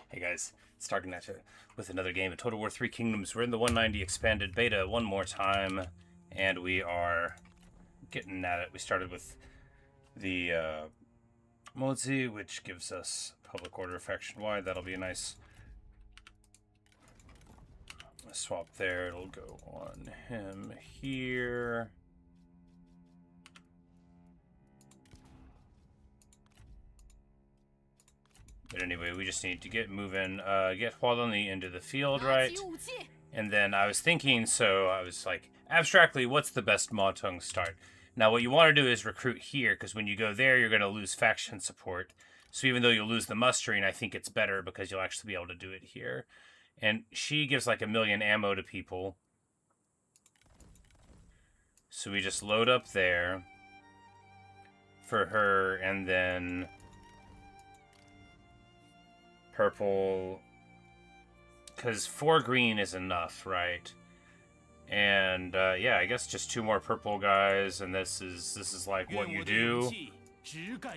Hey guys, starting at you with another game of Total War 3 Kingdoms. We're in the 190 expanded beta one more time, and we are getting at it. We started with the Modlist, which gives us public order faction wide. That'll be a nice swap there. It'll go on him here. But anyway, we just need to get moving, get Hualongli into the field, right? And then I was thinking, so I was like, abstractly, what's the best Modlist start? Now, what you want to do is recruit here, because when you go there, you're going to lose faction support. So even though you'll lose the mustering, I think it's better because you'll actually be able to do it here. And she gives like 1,000,000 ammo to people. So we just load up there for her, and then purple, because 4 green is enough, right? And yeah, I guess just 2 more purple guys, and this is like what you do.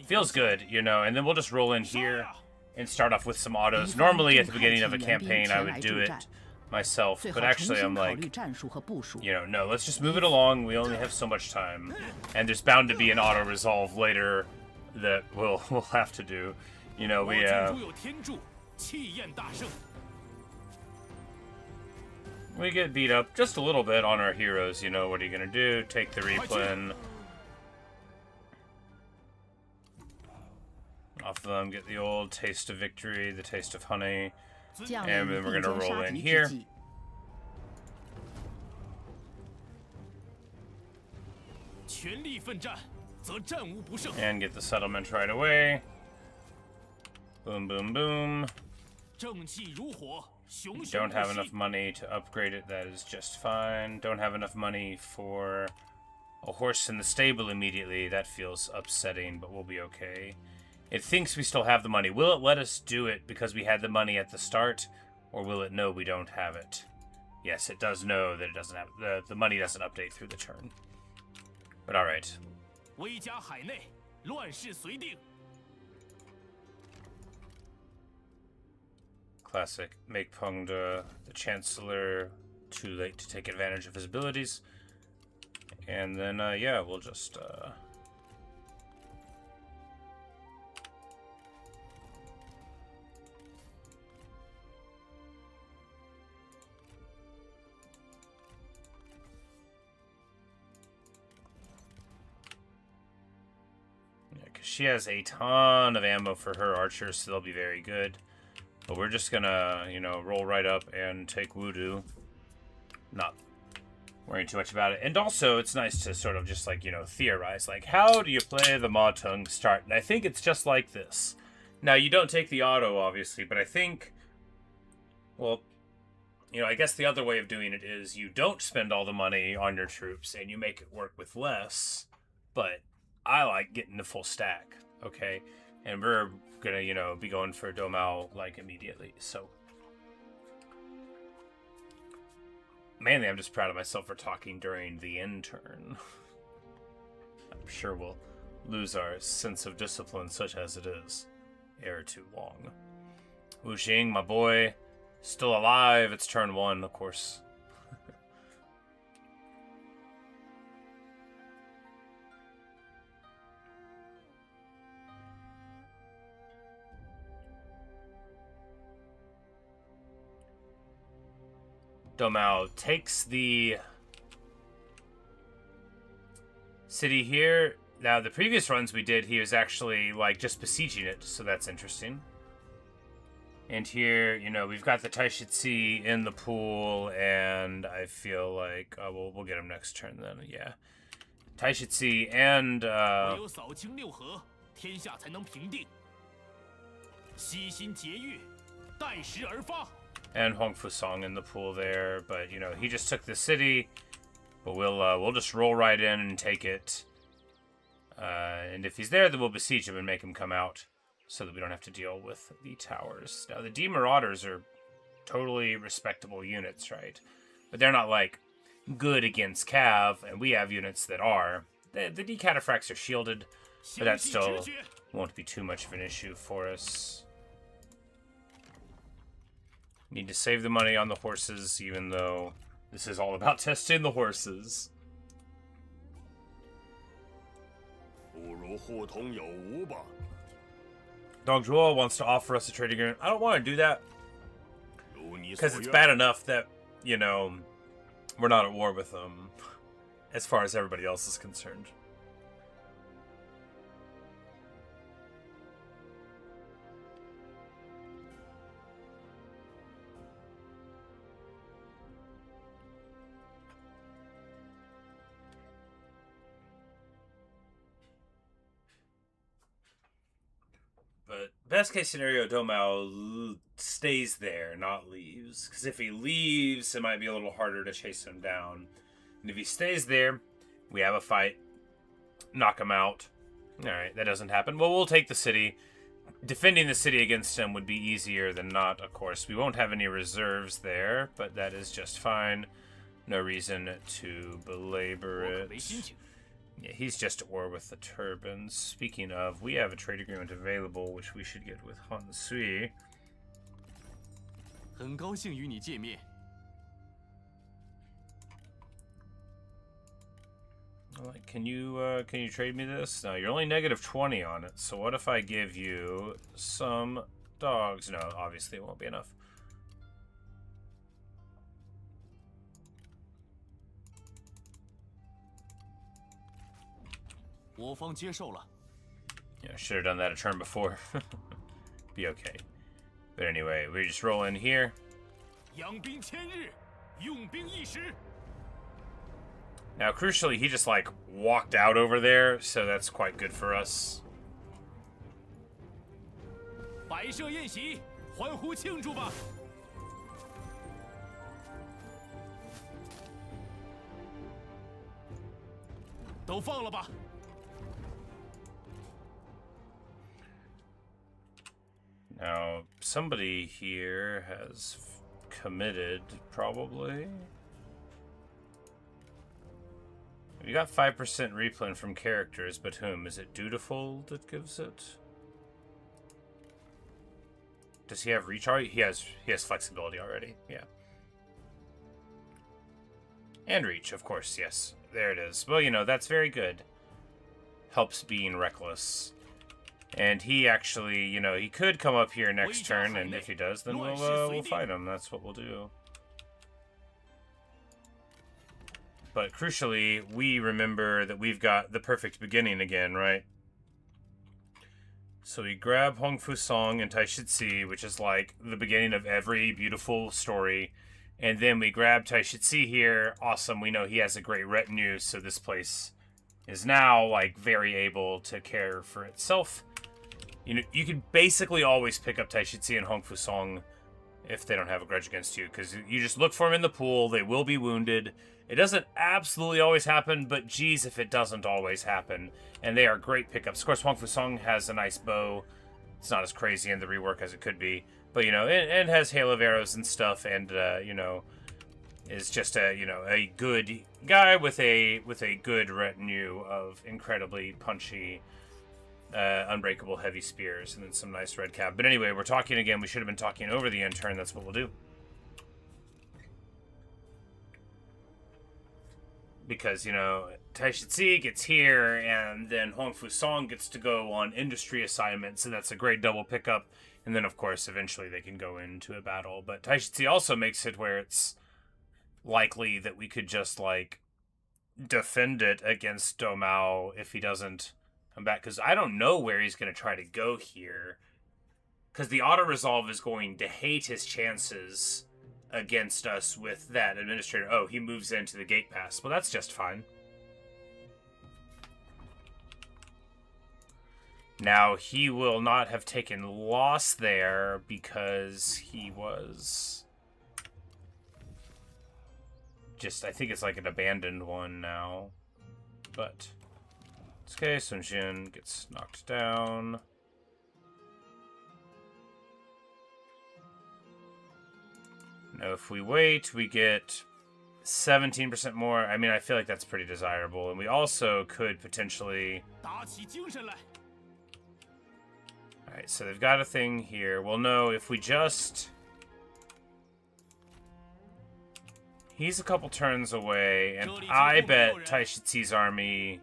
Feels good, you know. And then we'll just roll in here and start off with some autos. Normally at the beginning of a campaign I would do it myself, but actually I'm like, you know, no, let's just move it along. We only have so much time, and there's bound to be an auto resolve later that we'll have to do. You know, we get beat up just a little bit on our heroes. You know, what are you gonna do? Take the replen off of them, get the old taste of victory, the taste of honey, and then we're gonna roll in here. And get the settlement right away. Boom, boom, boom. Don't have enough money to upgrade it, that is just fine. Don't have enough money for a horse in the stable immediately. That feels upsetting, but we'll be okay. It thinks we still have the money. Will it let us do it because we had the money at the start, or will it know we don't have it? Yes, it does know that it doesn't have the money doesn't update through the turn. But all right. Classic. Make Pengde the Chancellor. Too late to take advantage of his abilities. And then, yeah, we'll just, yeah, because she has a ton of ammo for her archers, so they'll be very good. But we're just gonna, you know, roll right up and take Wudu. Not worrying too much about it. And also, it's nice to sort of just, like, you know, theorize. Like, how do you play the Modlist start? And I think it's just like this. Now, you don't take the auto, obviously, but I think, well, you know, I guess the other way of doing it is you don't spend all the money on your troops and you make it work with less. But I like getting the full stack, okay? And we're gonna, you know, be going for Domao, like, immediately, so. Mainly, I'm just proud of myself for talking during the end turn. I'm sure we'll lose our sense of discipline, such as it is, ere too long. Wu Xing, my boy, still alive. It's turn 1, of course. Domao takes the city here. Now, the previous runs we did, he was actually, like, just besieging it, so that's interesting. And here, you know, we've got the Taishitsi in the pool, and I feel like we'll get him next turn then, yeah. Taishitsi and Huang Fusong in the pool there, but, you know, he just took the city, but we'll just roll right in and take it. And if he's there, then we'll besiege him and make him come out so that we don't have to deal with the towers. Now, the D Marauders are totally respectable units, right? But they're not, like, good against Cav, and we have units that are. The D Cataphracts are shielded, but that still won't be too much of an issue for us. Need to save the money on the horses, even though this is all about testing the horses. Dong Zhuo wants to offer us a trading agreement. I don't want to do that. Because it's bad enough that, you know, we're not at war with them. As far as everybody else is concerned. But best case scenario, Domao stays there, not leaves. Because if he leaves, it might be a little harder to chase him down. And if he stays there, we have a fight. Knock him out. Alright, that doesn't happen. Well, we'll take the city. Defending the city against him would be easier than not, of course. We won't have any reserves there, but that is just fine. No reason to belabor it. Yeah, he's just at war with the turbans. Speaking of, we have a trade agreement available, which we should get with Han Sui. 很高兴与你见面。 Like, can you trade me this? No, you're only negative 20 on it. So what if I give you some dogs? No, obviously it won't be enough. Yeah, should have done that a turn before. Be okay. But anyway, we just roll in here. Now, crucially, he just, like, walked out over there, so that's quite good for us. Now, somebody here has committed, probably. We got 5% replay from characters, but whom? Is it Dutiful that gives it? Does he have reach already? He has flexibility already, yeah. And reach, of course, yes. There it is. Well, you know, that's very good. Helps being reckless. And he actually, you know, he could come up here next turn, and if he does, then we'll fight him. That's what we'll do. But crucially, we remember that we've got the perfect beginning again, right? So we grab Hong Fu Song and Tai Shi, which is like the beginning of every beautiful story. And then we grab Tai Shi here. Awesome. We know he has a great retinue, so this place is now like very able to care for itself. You know, you can basically always pick up Tai Shi and Hong Fu Song if they don't have a grudge against you, because you just look for them in the pool. They will be wounded. It doesn't absolutely always happen, but geez, if it doesn't always happen. And they are great pickups. Of course, Hong Fu Song has a nice bow. It's not as crazy in the rework as it could be. But, you know, it has hail of arrows and stuff, and, you know, is just a, you know, a good guy with a good retinue of incredibly punchy, unbreakable heavy spears, and then some nice red cap. But anyway, we're talking again. We should have been talking over the end turn. That's what we'll do. Because, you know, Tai Shi gets here, and then Hong Fu Song gets to go on industry assignments, and that's a great double pickup. And then, of course, eventually they can go into a battle. But Tai Shi also makes it where it's likely that we could just, like, defend it against Domao if he doesn't come back. Because I don't know where he's going to try to go here. Because the auto-resolve is going to hate his chances against us with that administrator. Oh, he moves into the gate pass. Well, that's just fine. Now, he will not have taken loss there because he was just, I think it's like an abandoned one now. But it's okay. Sun Jin gets knocked down. Now, if we wait, we get 17% more. I mean, I feel like that's pretty desirable. And we also could potentially... Alright, so they've got a thing here. Well, no, if we just He's a couple turns away, and I bet Taishitsu's army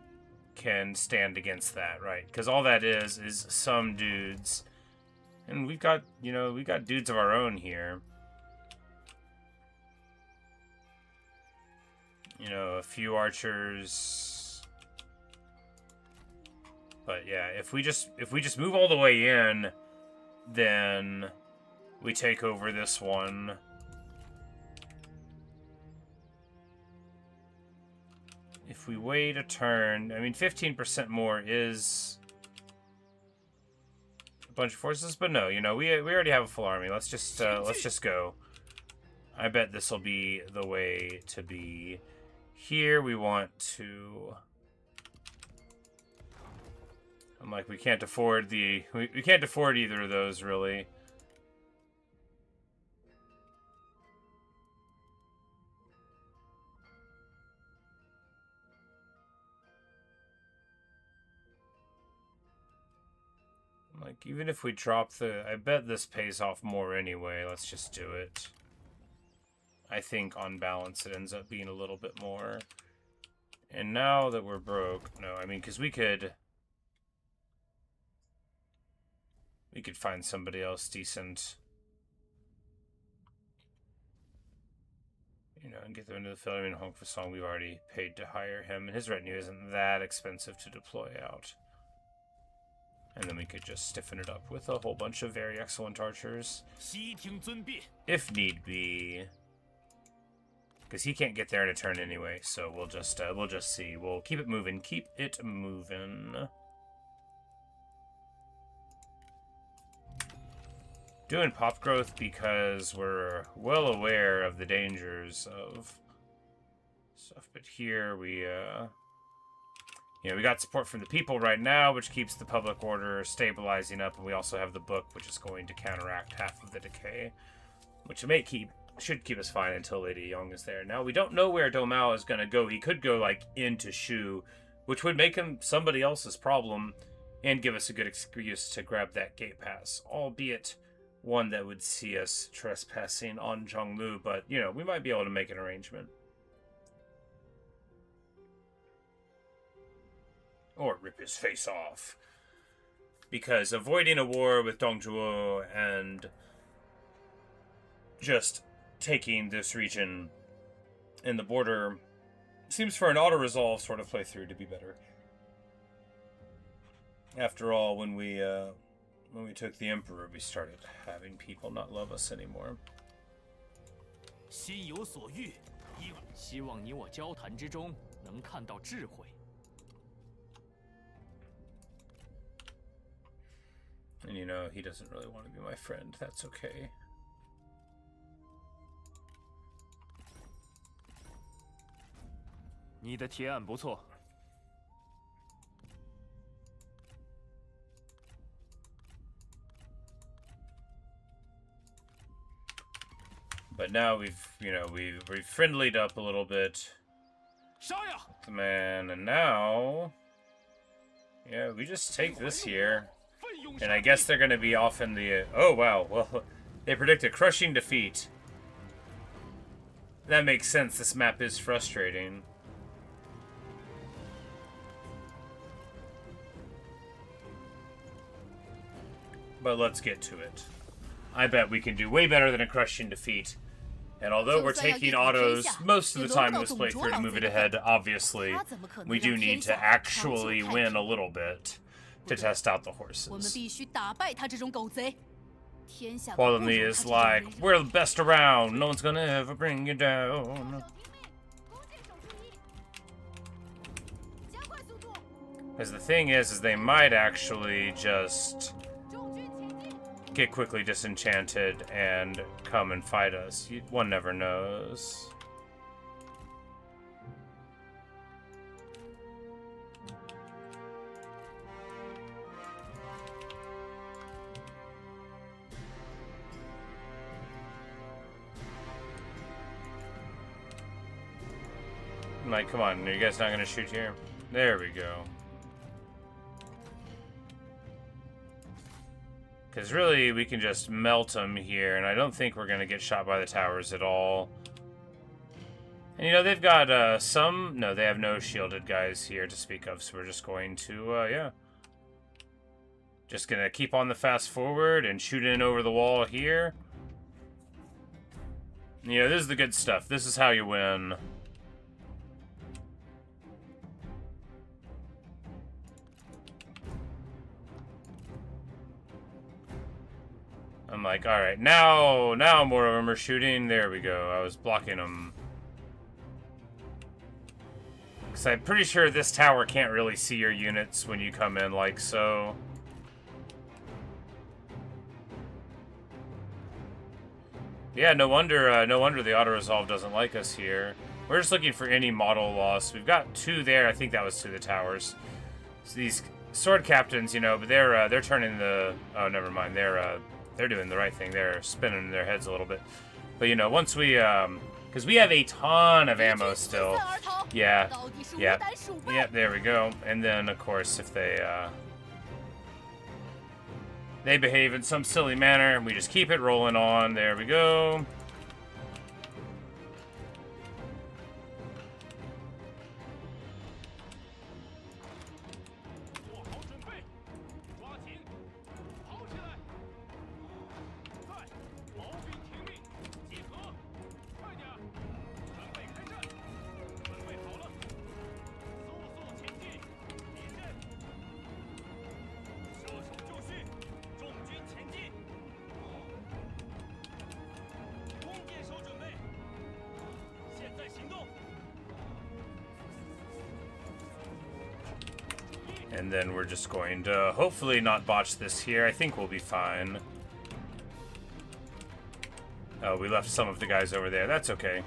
can stand against that, right? Because all that is some dudes. And we've got, you know, we got dudes of our own here. You know, a few archers. But yeah, if we just move all the way in, then we take over this one. If we wait a turn, I mean, 15% more is a bunch of forces, but no, you know, we already have a full army. Let's just go. I bet this will be the way to be. Here we want to. I'm like, we can't afford the we can't afford either of those really. Like, even if we drop the... I bet this pays off more anyway. Let's just do it. I think, on balance, it ends up being a little bit more. And now that we're broke... No, I mean, because we could... We could find somebody else decent. You know, and get them into the field. I mean, Hong Fasong, we've already paid to hire him. And his retinue isn't that expensive to deploy out. And then we could just stiffen it up with a whole bunch of very excellent archers. If need be. Because he can't get there in a turn anyway, so we'll just see. We'll keep it moving. Keep it moving. Doing pop growth because we're well aware of the dangers of stuff. But here we, you know, we got support from the people right now, which keeps the public order stabilizing up, and we also have the book, which is going to counteract half of the decay, which should keep us fine until Lady Young is there. Now, we don't know where Domao is going to go. He could go, like, into Shu, which would make him somebody else's problem, and give us a good excuse to grab that gate pass, albeit one that would see us trespassing on Zhonglu, but, you know, we might be able to make an arrangement. Or rip his face off. Because avoiding a war with Dongzhuo and just taking this region and the border seems for an auto-resolve sort of playthrough to be better. After all, when we took the Emperor, we started having people not love us anymore. 心有所欲，希望你我交谈之中能看到智慧。 And you know, he doesn't really want to be my friend. That's okay. But now we've friendlied up a little bit with the man, and now, yeah, we just take this here. And I guess they're going to be off in the... oh, wow. Well, they predict a crushing defeat. That makes sense. This map is frustrating. But let's get to it. I bet we can do way better than a crushing defeat. And although we're taking autos most of the time in this playthrough to move it ahead, obviously, we do need to actually win a little bit to test out the horses. Quality is like, we're the best around, no one's gonna ever bring you down. Because the thing is they might actually just get quickly disenchanted and come and fight us. One never knows. I'm like, come on, are you guys not gonna shoot here? There we go. Because really, we can just melt them here, and I don't think we're gonna get shot by the towers at all. And you know, they've got some... No, they have no shielded guys here to speak of, so we're just going to, yeah. Just gonna keep on the fast forward and shoot in over the wall here. You know, this is the good stuff. This is how you win. I'm like, alright, now more of them are shooting. There we go. I was blocking them. Because I'm pretty sure this tower can't really see your units when you come in like so. Yeah, no wonder the auto-resolve doesn't like us here. We're just looking for any model loss. We've got 2 there. I think that was to the towers. So these sword captains, you know, but they're turning the... Oh, never mind. They're doing the right thing. They're spinning their heads a little bit. But, you know, once we... Because we have a ton of ammo still. Yeah. Yeah. Yeah, there we go. And then, of course, if they behave in some silly manner, and we just keep it rolling on. There we go. And then we're just going to hopefully not botch this here. I think we'll be fine. Oh, we left some of the guys over there. That's okay.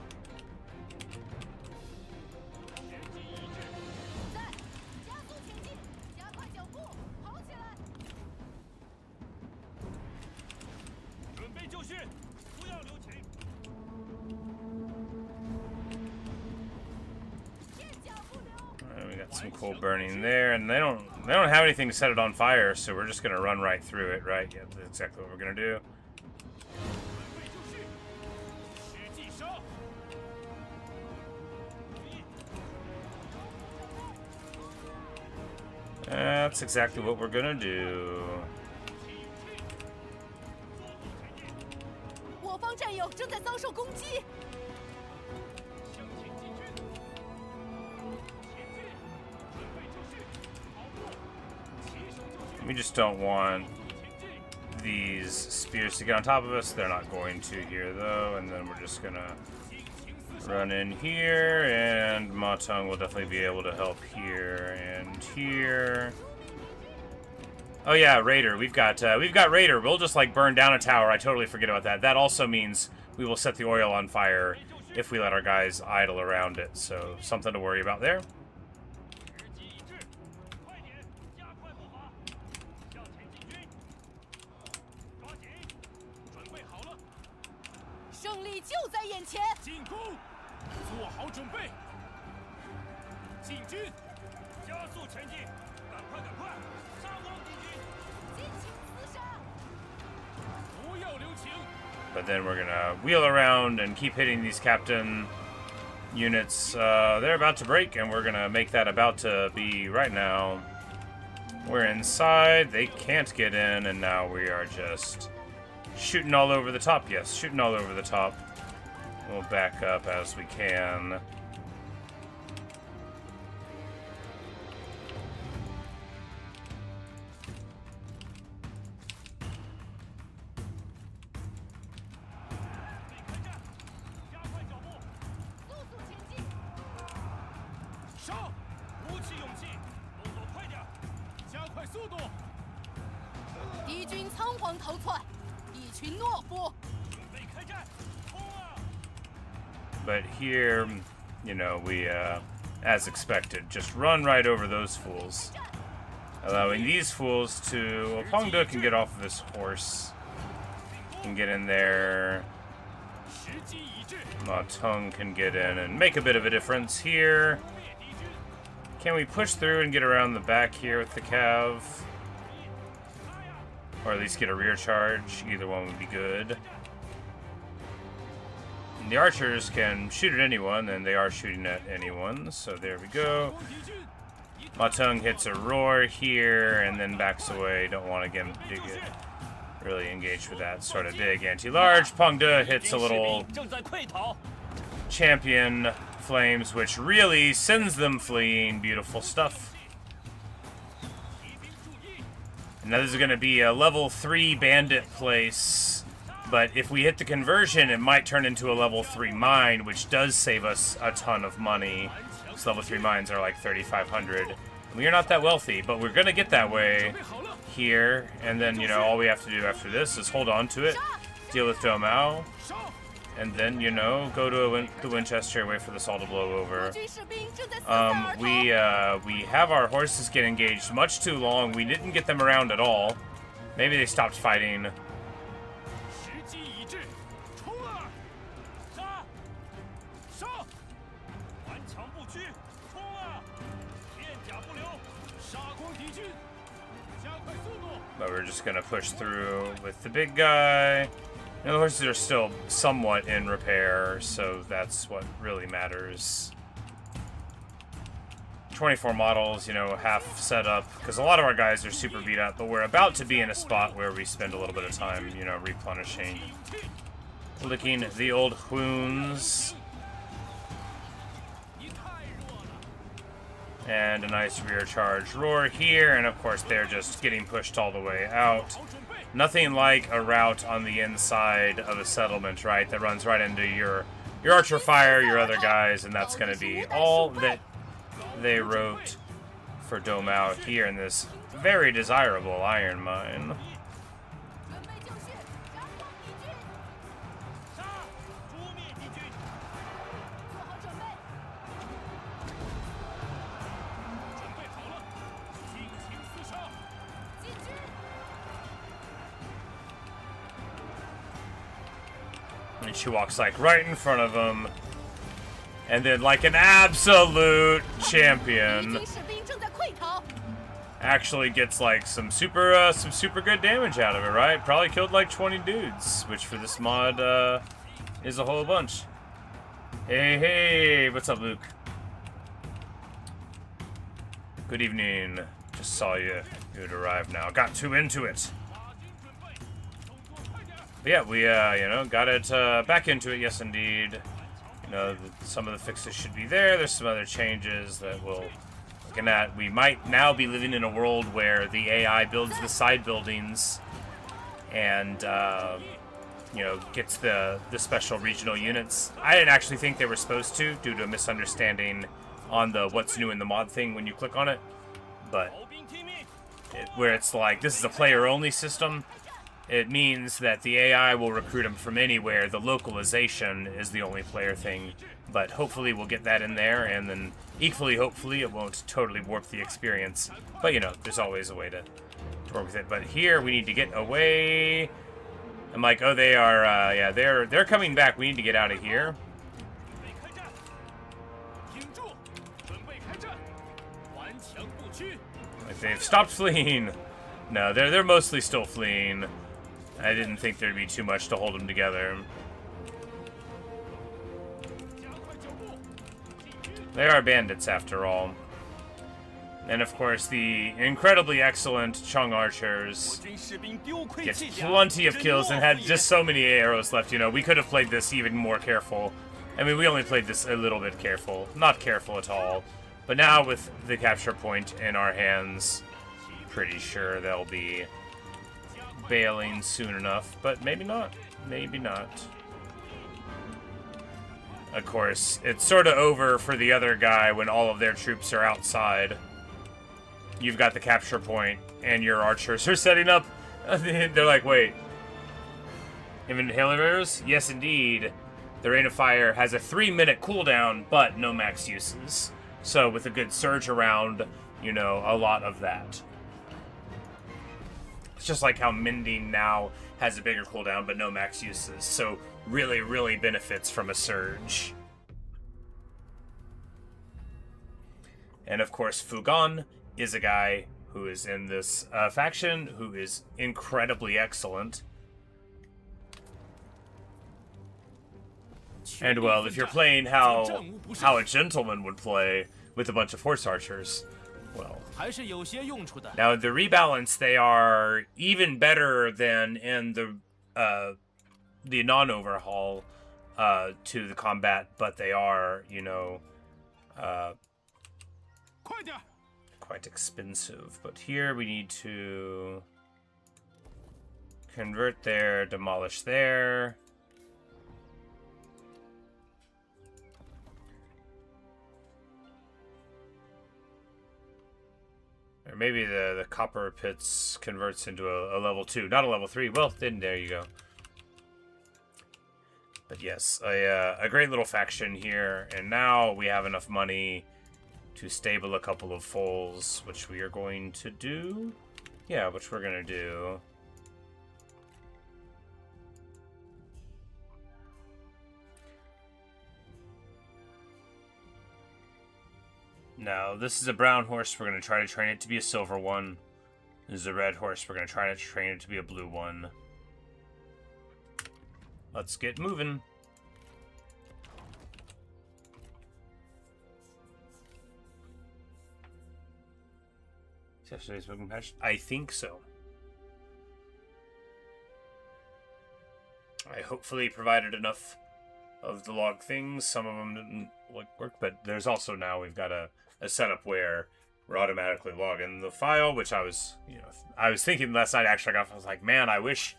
Some coal burning there, and they don't have anything to set it on fire, so we're just gonna run right through it, right? Yeah, that's exactly what we're gonna do. That's exactly what we're gonna do. We just don't want these spears to get on top of us. They're not going to here, though. And then we're just gonna run in here, and Ma Teng will definitely be able to help here and here. Oh yeah, Raider. We've got Raider. We'll just like burn down a tower. I totally forget about that. That also means we will set the oil on fire if we let our guys idle around it. So something to worry about there. But then we're gonna wheel around and keep hitting these captain units. They're about to break, and we're gonna make that about to be right now. We're inside. They can't get in, and now we are just shooting all over the top. Yes, shooting all over the top. We'll back up as we can. But here, you know, we, as expected, just run right over those fools. Allowing these fools to... Well, Pongda can get off of this horse. Can get in there. Ma Teng can get in and make a bit of a difference here. Can we push through and get around the back here with the cav? Or at least get a rear charge. Either one would be good. And the archers can shoot at anyone, and they are shooting at anyone, so there we go. Teng hits a roar here, and then backs away. Don't want to get really engaged with that sort of big anti-large. Peng De hits a little champion flames, which really sends them fleeing. Beautiful stuff. And now this is going to be a level 3 bandit place, but if we hit the conversion, it might turn into a level 3 mine, which does save us a ton of money. So level 3 mines are like 3,500. We are not that wealthy, but we're going to get that way here. And then, you know, all we have to do after this is hold on to it, deal with Domao, and then, you know, go to the Winchester, wait for this all to blow over. We have our horses get engaged much too long. We didn't get them around at all. Maybe they stopped fighting. But we're just gonna push through with the big guy. And the horses are still somewhat in repair, so that's what really matters. 24 models, you know, half set up, because a lot of our guys are super beat up, but we're about to be in a spot where we spend a little bit of time, you know, replenishing. Licking the old wounds. And a nice rear charge roar here, and of course they're just getting pushed all the way out. Nothing like a route on the inside of a settlement, right, that runs right into your archer fire, your other guys, and that's going to be all that they wrote for Domao here in this very desirable iron mine. And she walks like right in front of him, and then like an absolute champion, actually gets like some super good damage out of it, right? Probably killed like 20 dudes, which for this mod is a whole bunch. Hey, what's up, Luke? Good evening. Just saw you. You'd arrived now. Got too into it. But yeah, we, you know, got it back into it, yes indeed. You know, some of the fixes should be there. There's some other changes that we'll looking at. We might now be living in a world where the AI builds the side buildings and, you know, gets the special regional units. I didn't actually think they were supposed to, due to a misunderstanding on the what's new in the mod thing when you click on it. But where it's like, this is a player-only system, it means that the AI will recruit them from anywhere. The localization is the only player thing. But hopefully we'll get that in there, and then equally hopefully it won't totally warp the experience. But, you know, there's always a way to work with it. But here we need to get away. I'm like, oh, they are, yeah, they're coming back. We need to get out of here. Like, they've stopped fleeing. No, they're mostly still fleeing. I didn't think there'd be too much to hold them together. They are bandits, after all. And of course, the incredibly excellent Chung archers gets plenty of kills and had just so many arrows left. You know, we could have played this even more careful. I mean, we only played this a little bit careful. Not careful at all. But now, with the capture point in our hands, pretty sure they'll be bailing soon enough. But maybe not. Maybe not. Of course, it's sort of over for the other guy when all of their troops are outside. You've got the capture point, and your archers are setting up. They're like, wait. Inhalers? Yes, indeed. The Rain of Fire has a 3-minute cooldown, but no max uses. So with a good surge around, you know, a lot of that. It's just like how Mending now has a bigger cooldown, but no max uses. So really, really benefits from a surge. And of course, Fugon is a guy who is in this faction who is incredibly excellent. And well, if you're playing how a gentleman would play with a bunch of horse archers, well. 还是有些用处的。 Now the rebalance, they are even better than in the non-overhaul to the combat, but they are, you know, quite expensive. But here we need to convert there, demolish there. Or maybe the copper pits converts into a level 2, not a level 3. Well, then there you go. But yes, a great little faction here, and now we have enough money to stable a couple of foals, which we are going to do. Yeah, which we're gonna do. Now, this is a brown horse. We're going to try to train it to be a silver one. This is a red horse. We're going to try to train it to be a blue one. Let's get moving. Yesterday's booking patch? I think so. I hopefully provided enough of the log things. Some of them didn't work, but there's also now we've got a setup where we're automatically logging the file, which I was thinking last night. Actually, I was like, man, I wish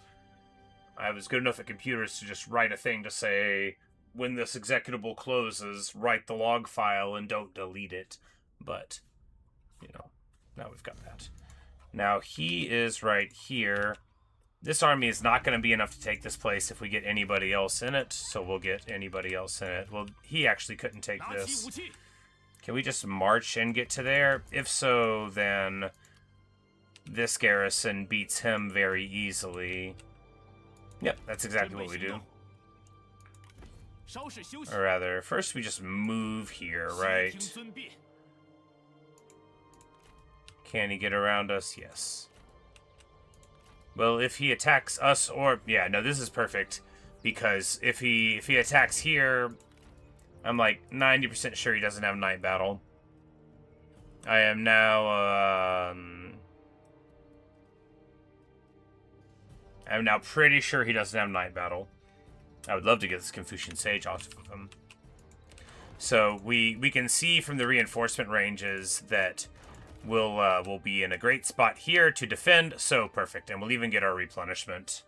I was good enough at computers to just write a thing to say, when this executable closes, write the log file and don't delete it. But, you know, now we've got that. Now he is right here. This army is not going to be enough to take this place if we get anybody else in it, so we'll get anybody else in it. Well, he actually couldn't take this. Can we just march and get to there? If so, then this garrison beats him very easily. Yep, that's exactly what we do. Or rather, first we just move here, right? Can he get around us? Yes. Well, if he attacks us, or yeah, no, this is perfect, because if he attacks here, I'm like 90% sure he doesn't have night battle. I am now I'm now pretty sure he doesn't have night battle. I would love to get this Confucian Sage off of him. So we can see from the reinforcement ranges that we'll be in a great spot here to defend. So perfect, and we'll even get our replenishment.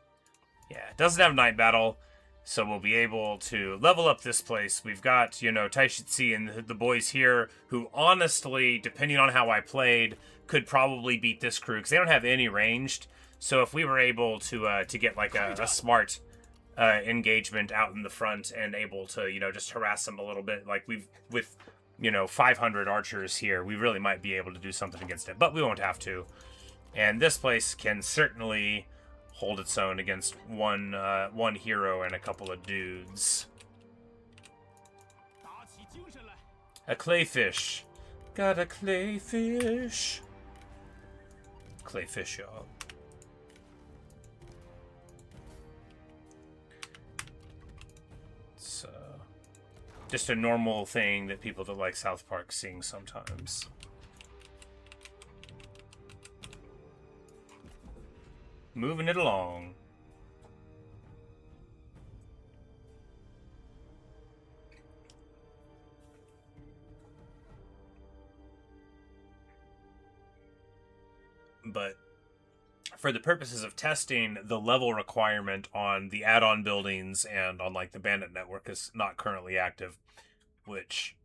Yeah, it doesn't have night battle, so we'll be able to level up this place. We've got, you know, Taishitsi and the boys here who, honestly, depending on how I played, could probably beat this crew because they don't have any ranged. So if we were able to get like a smart engagement out in the front and able to, you know, just harass them a little bit, like with you know, 500 archers here, we really might be able to do something against it, but we won't have to. And this place can certainly hold its own against one hero and a couple of dudes. A clayfish. Got a clayfish. Clayfish, y'all. It's just a normal thing that people that like South Park sing sometimes. Moving it along. But for the purposes of testing, the level requirement on the add-on buildings and on like the bandit network is not currently active, which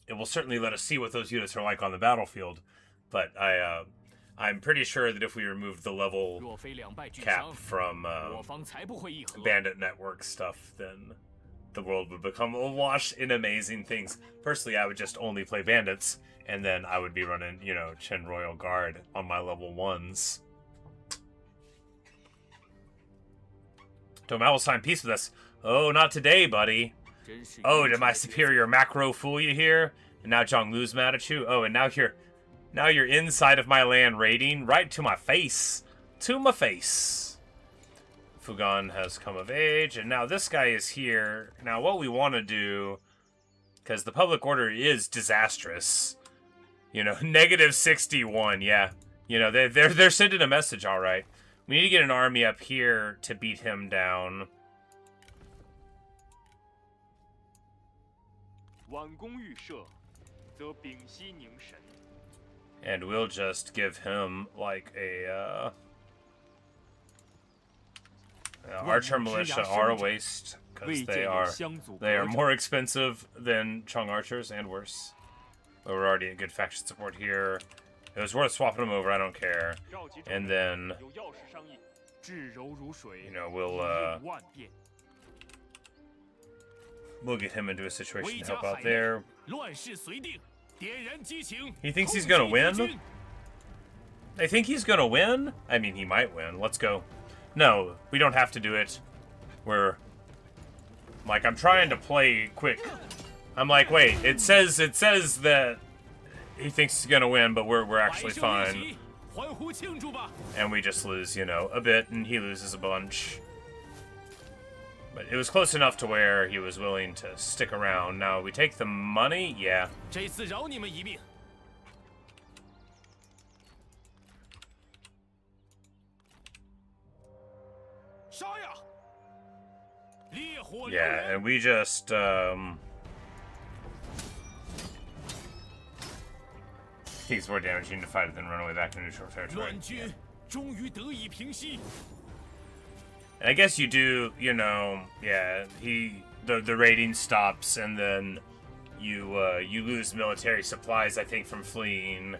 it will certainly let us see what those units are like on the battlefield. But I'm pretty sure that if we removed the level cap from bandit network stuff, then the world would become awash in amazing things. Personally, I would just only play bandits, and then I would be running, you know, Chen Royal Guard on my level 1s. Domal will sign peace with us. Oh, not today, buddy. Oh, did my superior macro fool you here? And now Zhonglu's mad at you? Oh, and now you're inside of my land raiding right to my face. To my face. Fugan has come of age, and now this guy is here. Now what we want to do, because the public order is disastrous, you know, -61, yeah. You know, they're sending a message, all right. We need to get an army up here to beat him down. And we'll just give him, like, a, Archer Militia are a waste, because they are more expensive than Chung Archers, and worse. But we're already at good faction support here. It was worth swapping them over, I don't care. And then, you know, we'll get him into a situation to help out there. He thinks he's gonna win? I think he's gonna win? I mean, he might win. Let's go. No, we don't have to do it. We're... Like, I'm trying to play quick. I'm like, wait, it says that he thinks he's gonna win, but we're actually fine. And we just lose, you know, a bit, and he loses a bunch. But it was close enough to where he was willing to stick around. Now, we take the money? Yeah. Yeah, and we just, takes more damage unified and then run away back to neutral territory. Yeah. And I guess you do, you know, yeah, the raiding stops, and then you lose military supplies, I think, from fleeing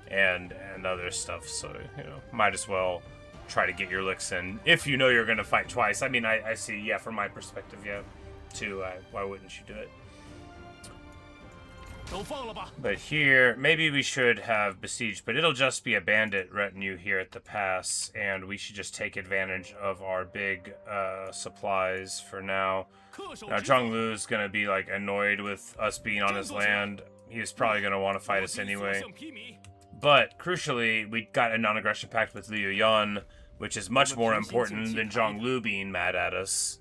and other stuff, so, you know, might as well try to get your licks in if you know you're going to fight twice. I mean, I see, yeah, from my perspective, yeah, too, why wouldn't you do it? But here, maybe we should have besieged, but it'll just be a bandit retinue here at the pass, and we should just take advantage of our big supplies for now. Now, Zhonglu is going to be, like, annoyed with us being on his land. He's probably going to want to fight us anyway. But, crucially, we got a non-aggression pact with Liu Yan, which is much more important than Zhonglu being mad at us.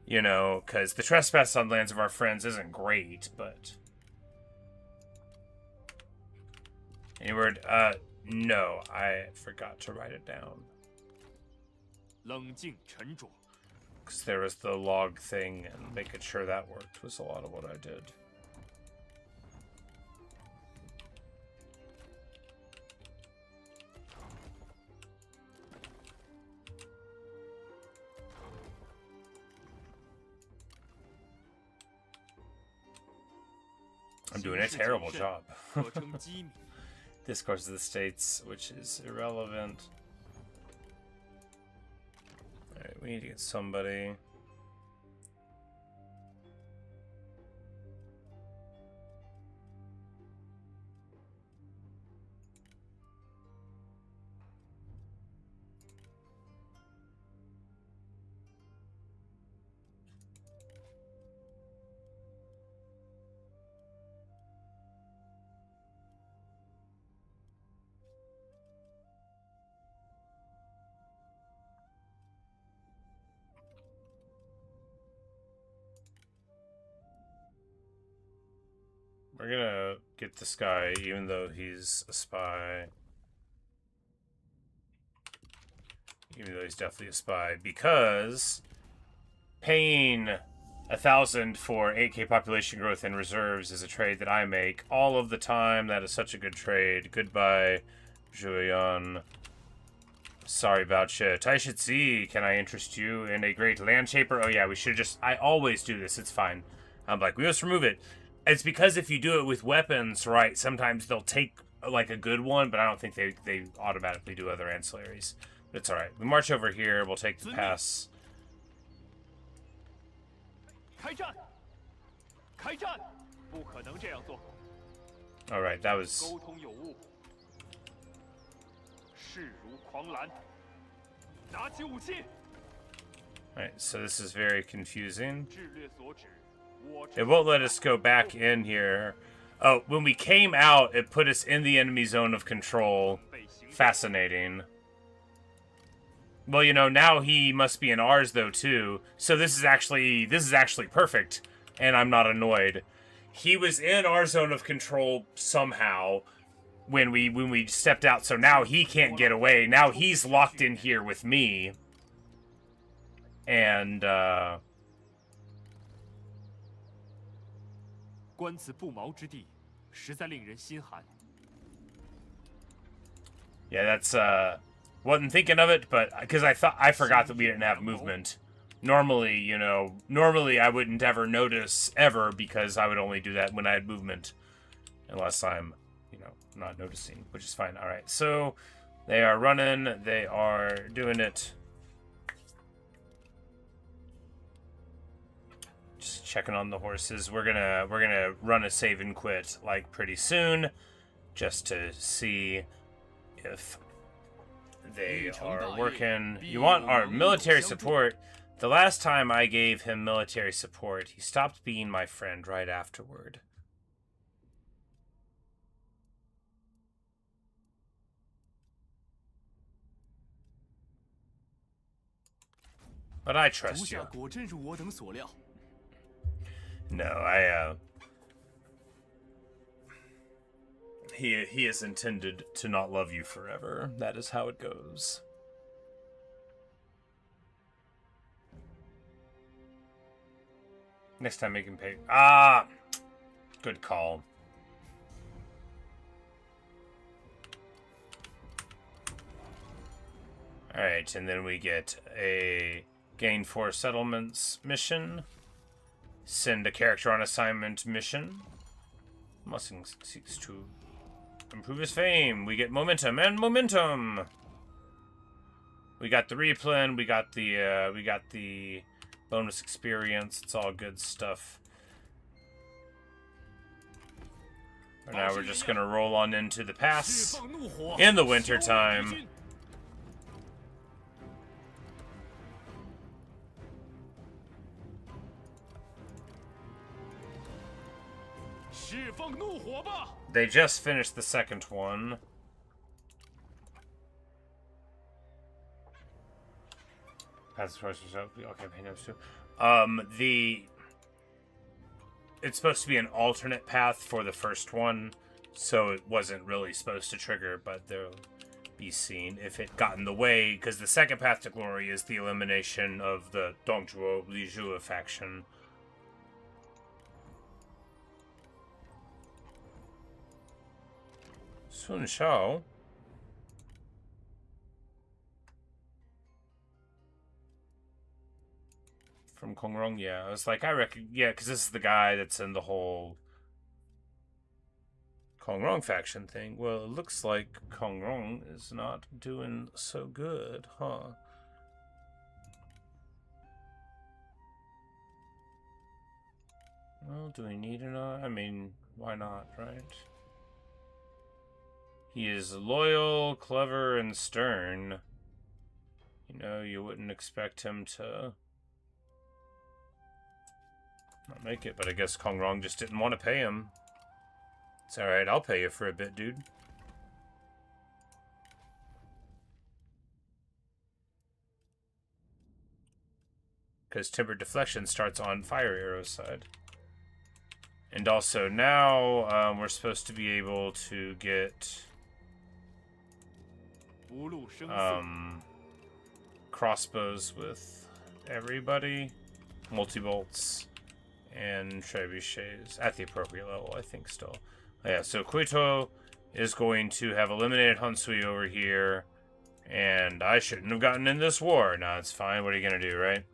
You know, because the trespass on lands of our friends isn't great, but... Any word? No, I forgot to write it down. Because there was the log thing, and making sure that worked was a lot of what I did. I'm doing a terrible job. Discourse of the States, which is irrelevant. Alright, we need to get somebody. We're gonna get this guy, even though he's a spy. Even though he's definitely a spy, because paying 1,000 for 8k population growth and reserves is a trade that I make all of the time. That is such a good trade. Goodbye, Julian. Sorry about you. Taishitzi, can I interest you in a great land shaper? Oh yeah, we should just... I always do this, it's fine. I'm like, we must remove it. It's because if you do it with weapons, right, sometimes they'll take, like, a good one, but I don't think they automatically do other ancillaries. But it's alright. We march over here, we'll take the pass. Alright, that was... Alright, so this is very confusing. It won't let us go back in here. Oh, when we came out, it put us in the enemy zone of control. Fascinating. Well, you know, now he must be in ours though too. So this is actually perfect, and I'm not annoyed. He was in our zone of control somehow when we stepped out, so now he can't get away. Now he's locked in here with me. And 观此不毛之地，实在令人心寒。 yeah, that's wasn't thinking of it, but because I forgot that we didn't have movement. Normally, you know, I wouldn't ever notice ever because I would only do that when I had movement, unless I'm, you know, not noticing, which is fine. All right, so they are running, they are doing it. Just checking on the horses. We're gonna run a save and quit like pretty soon, just to see if they are working. You want our military support? The last time I gave him military support, he stopped being my friend right afterward. But I trust you. No, He is intended to not love you forever. That is how it goes. Next time we can pay. Ah! Good call. Alright, and then we get a gain 4 settlements mission. Send a character on assignment mission. Mustang seeks to improve his fame. We get momentum and momentum. We got the replan. We got the bonus experience. It's all good stuff. And now we're just gonna roll on into the pass in the winter time. They just finished the second one. That's the question. Okay, pay notes too. It's supposed to be an alternate path for the first one, so it wasn't really supposed to trigger, but there'll be seen if it got in the way, because the second path to glory is the elimination of the Dongzhuo Lijua faction. Sun Shao. From Kongrong, yeah. I was like, I reckon, yeah, because this is the guy that's in the whole Kongrong faction thing. Well, it looks like Kongrong is not doing so good, huh? Well, do we need an I mean, why not, right? He is loyal, clever, and stern. You know, you wouldn't expect him to not make it, but I guess Kongrong just didn't want to pay him. It's alright, I'll pay you for a bit, dude. Because Timber Deflection starts on Fire Arrow's side. And also now, we're supposed to be able to get crossbows with everybody, multi-bolts, and trebuchets at the appropriate level, I think, still. Yeah, so Kuito is going to have eliminated Hansui over here, and I shouldn't have gotten in this war. Nah, it's fine. What are you gonna do, right?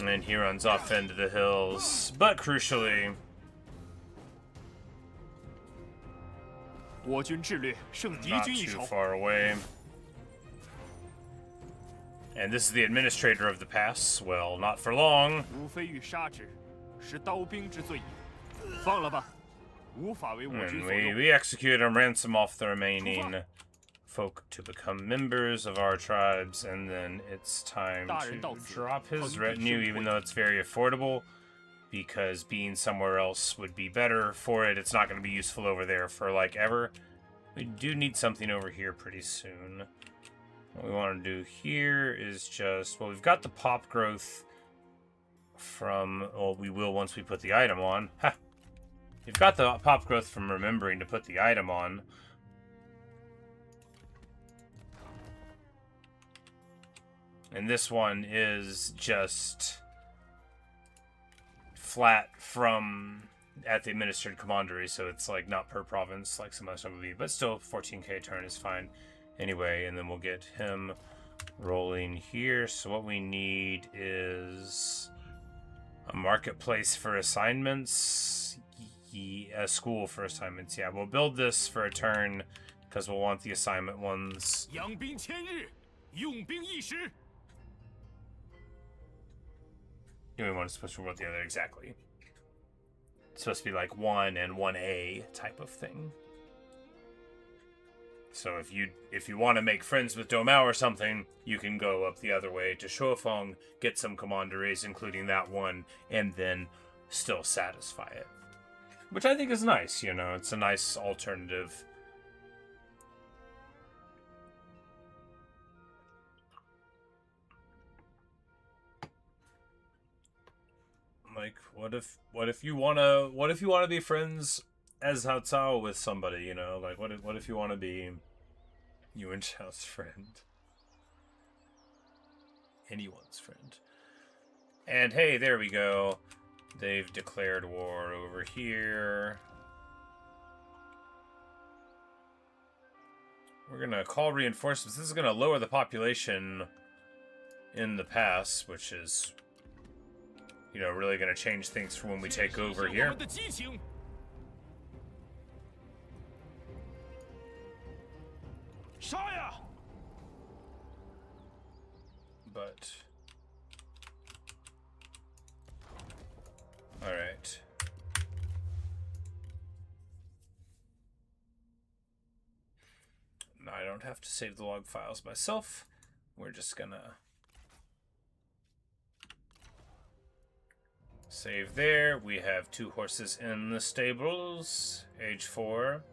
And he runs off into the hills, but crucially, not too far away. And this is the administrator of the pass. Well, not for long. And we execute and ransom off the remaining folk to become members of our tribes, and then it's time to drop his retinue, even though it's very affordable, because being somewhere else would be better for it. It's not going to be useful over there for, like, ever. We do need something over here pretty soon. What we want to do here is just... Well, we've got the pop growth from... Well, we will once we put the item on. Ha! We've got the pop growth from remembering to put the item on. And this one is just flat from at the administered commandery, so it's like not per province like some other stuff would be, but still 14k a turn is fine anyway. And then we'll get him rolling here. So what we need is a marketplace for assignments, a school for assignments. Yeah, we'll build this for a turn because we'll want the assignment ones. Do we want to switch from one to the other? Exactly. It's supposed to be like 1 and 1A type of thing. So if you want to make friends with Domao or something, you can go up the other way to Shuofeng, get some commanderies, including that one, and then still satisfy it. Which I think is nice, you know, it's a nice alternative. Like, what if you wanna be friends as Hao Cao with somebody, you know? Like, what if you wanna be you and Xiao's friend? Anyone's friend. And hey, there we go. They've declared war over here. We're gonna call reinforcements. This is gonna lower the population in the pass, which is, you know, really going to change things for when we take over here. But... Alright. I don't have to save the log files myself. We're just gonna... save there. We have 2 horses in the stables, age 4.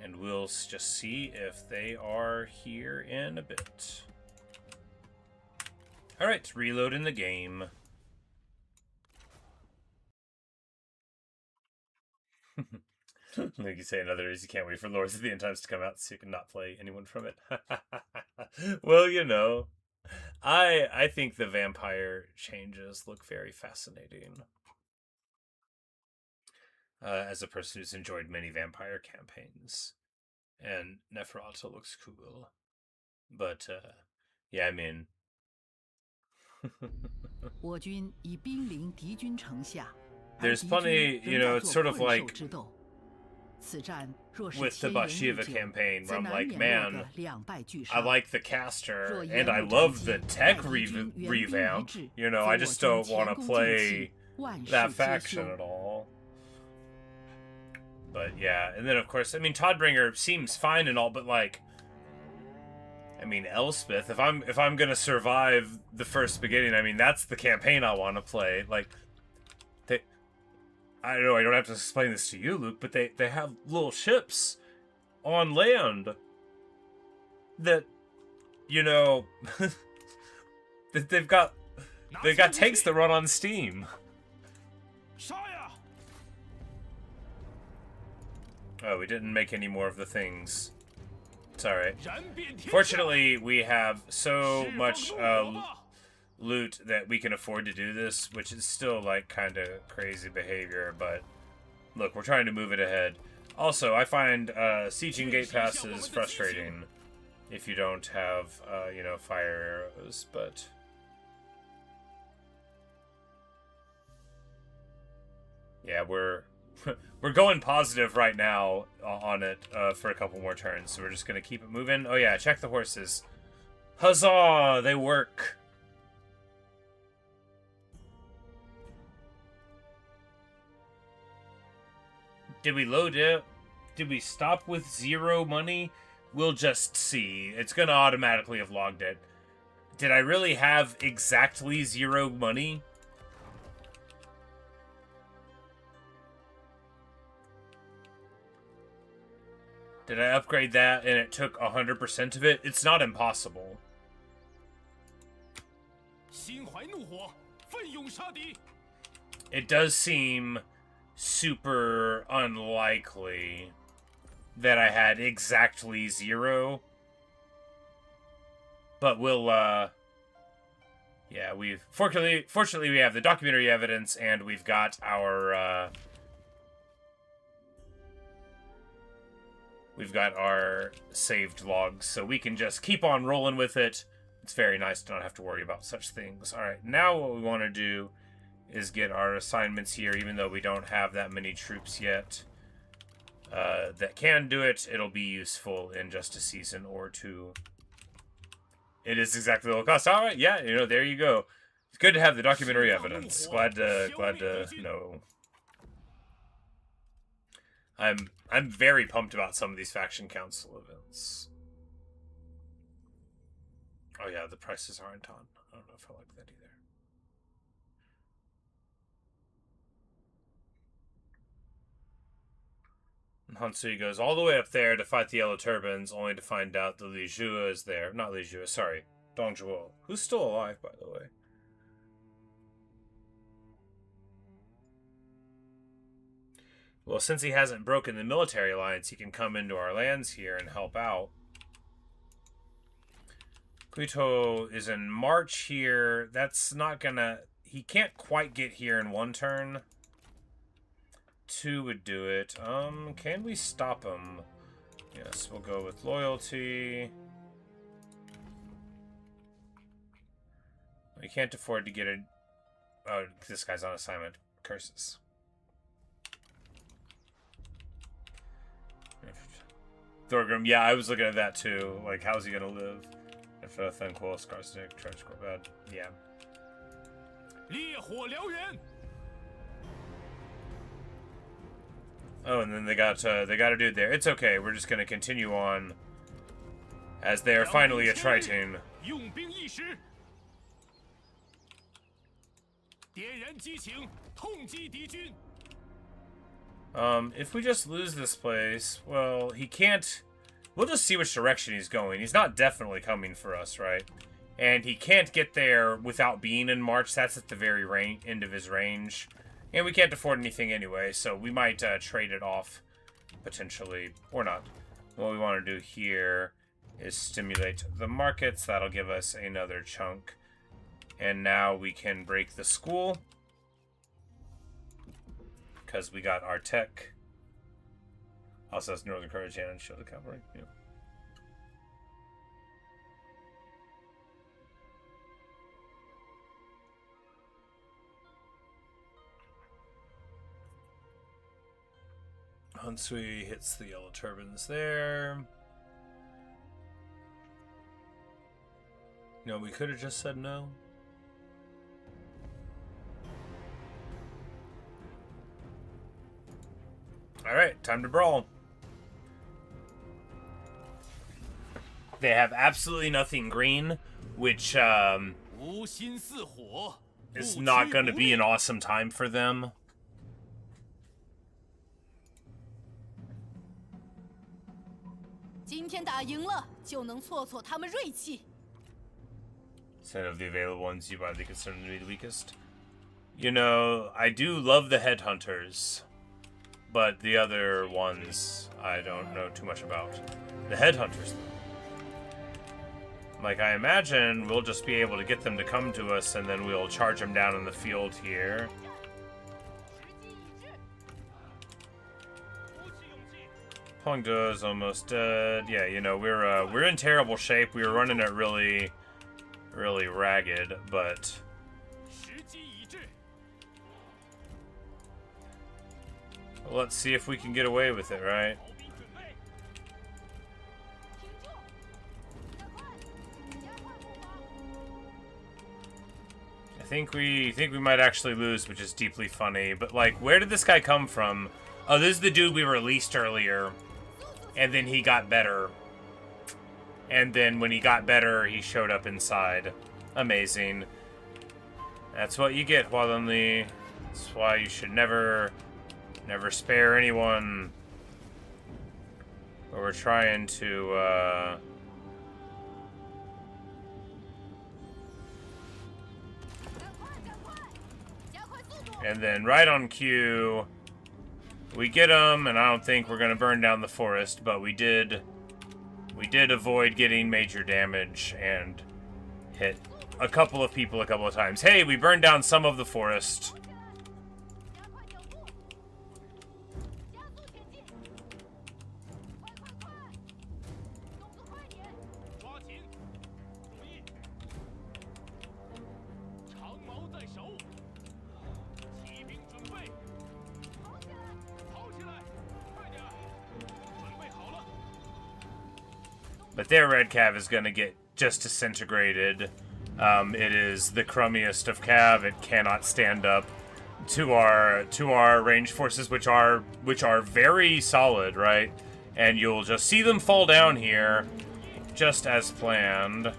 And we'll just see if they are here in a bit. Alright, reloading the game. Like you say, another is you can't wait for Lords of the End Times to come out so you can not play anyone from it. Well, you know. I think the vampire changes look very fascinating. As a person who's enjoyed many vampire campaigns. And Neferata looks cool. But, yeah, I mean... There's plenty, you know, it's sort of like... with the Bashiva campaign, where I'm like, man, I like the caster, and I love the tech revamp. You know, I just don't want to play that faction at all. But yeah, and then of course, I mean, Toddbringer seems fine and all, but like, I mean, Elspeth, if I'm gonna survive the first beginning, I mean, that's the campaign I want to play. Like, I don't know, I don't have to explain this to you, Luke, but they have little ships on land that, you know, that they've got tanks that run on steam. Oh, we didn't make any more of the things. It's alright. Fortunately, we have so much loot that we can afford to do this, which is still like kind of crazy behavior, but look, we're trying to move it ahead. Also, I find sieging gate passes frustrating if you don't have you know, fire arrows, but yeah, we're going positive right now on it for a couple more turns, so we're just gonna keep it moving. Oh yeah, check the horses. Huzzah, they work. Did we load it? Did we stop with 0 money? We'll just see. It's going to automatically have logged it. Did I really have exactly 0 money? Did I upgrade that and it took 100% of it? It's not impossible. It does seem super unlikely that I had exactly 0. But we'll, yeah, fortunately we have the documentary evidence and we've got our, we've got our saved logs, so we can just keep on rolling with it. It's very nice to not have to worry about such things. Alright, now what we want to do is get our assignments here, even though we don't have that many troops yet that can do it. It'll be useful in just a season or two. It is exactly the low cost. Alright, yeah, you know, there you go. It's good to have the documentary evidence. Glad to know. I'm very pumped about some of these faction council events. Oh yeah, the prices aren't on. I don't know if I like that either. And Hansui goes all the way up there to fight the Yellow Turbans, only to find out that Li Jue is there. Not Li Jue, sorry. Dong Zhuo, who's still alive, by the way. Well, since he hasn't broken the military alliance, he can come into our lands here and help out. Kuito is in March here. That's not gonna... He can't quite get here in 1 turn. 2 would do it. Can we stop him? Yes, we'll go with loyalty. We can't afford to get a... Oh, this guy's on assignment. Curses. Thorgrim, yeah, I was looking at that too. Like, how's he gonna live? If a Thanquil, Scarstick, Charge Corbad. Yeah. Oh, and then they got a dude there. It's okay. We're just gonna continue on as they are finally a Triton. If we just lose this place, well, he can't... We'll just see which direction he's going. He's not definitely coming for us, right? And he can't get there without being in March. That's at the very end of his range. And we can't afford anything anyway, so we might trade it off, potentially, or not. What we want to do here is stimulate the markets. That'll give us another chunk. And now we can break the school, because we got our tech. Also has Northern Courage and Shield of Cavalry. Yeah. Hansui hits the Yellow Turbans there. No, we could have just said no. Alright, time to brawl. They have absolutely nothing green, which is not going to be an awesome time for them. Instead of the available ones, you widely consider to be the weakest. You know, I do love the headhunters, but the other ones I don't know too much about. The headhunters, though. Like, I imagine we'll just be able to get them to come to us, and then we'll charge them down in the field here. Pengde is almost dead. Yeah, you know, we're in terrible shape. We were running it really ragged, but let's see if we can get away with it, right? I think we might actually lose, which is deeply funny. But like, where did this guy come from? Oh, this is the dude we released earlier, and then he got better. And then when he got better, he showed up inside. Amazing. That's what you get, Hualanli. That's why you should never spare anyone. But we're trying to, and then right on cue, we get him, and I don't think we're gonna burn down the forest, but we did avoid getting major damage and hit a couple of people a couple of times. Hey, we burned down some of the forest. But their red cav is gonna get just disintegrated. It is the crummiest of cav. It cannot stand up to our range forces, which are very solid, right? And you'll just see them fall down here, just as planned.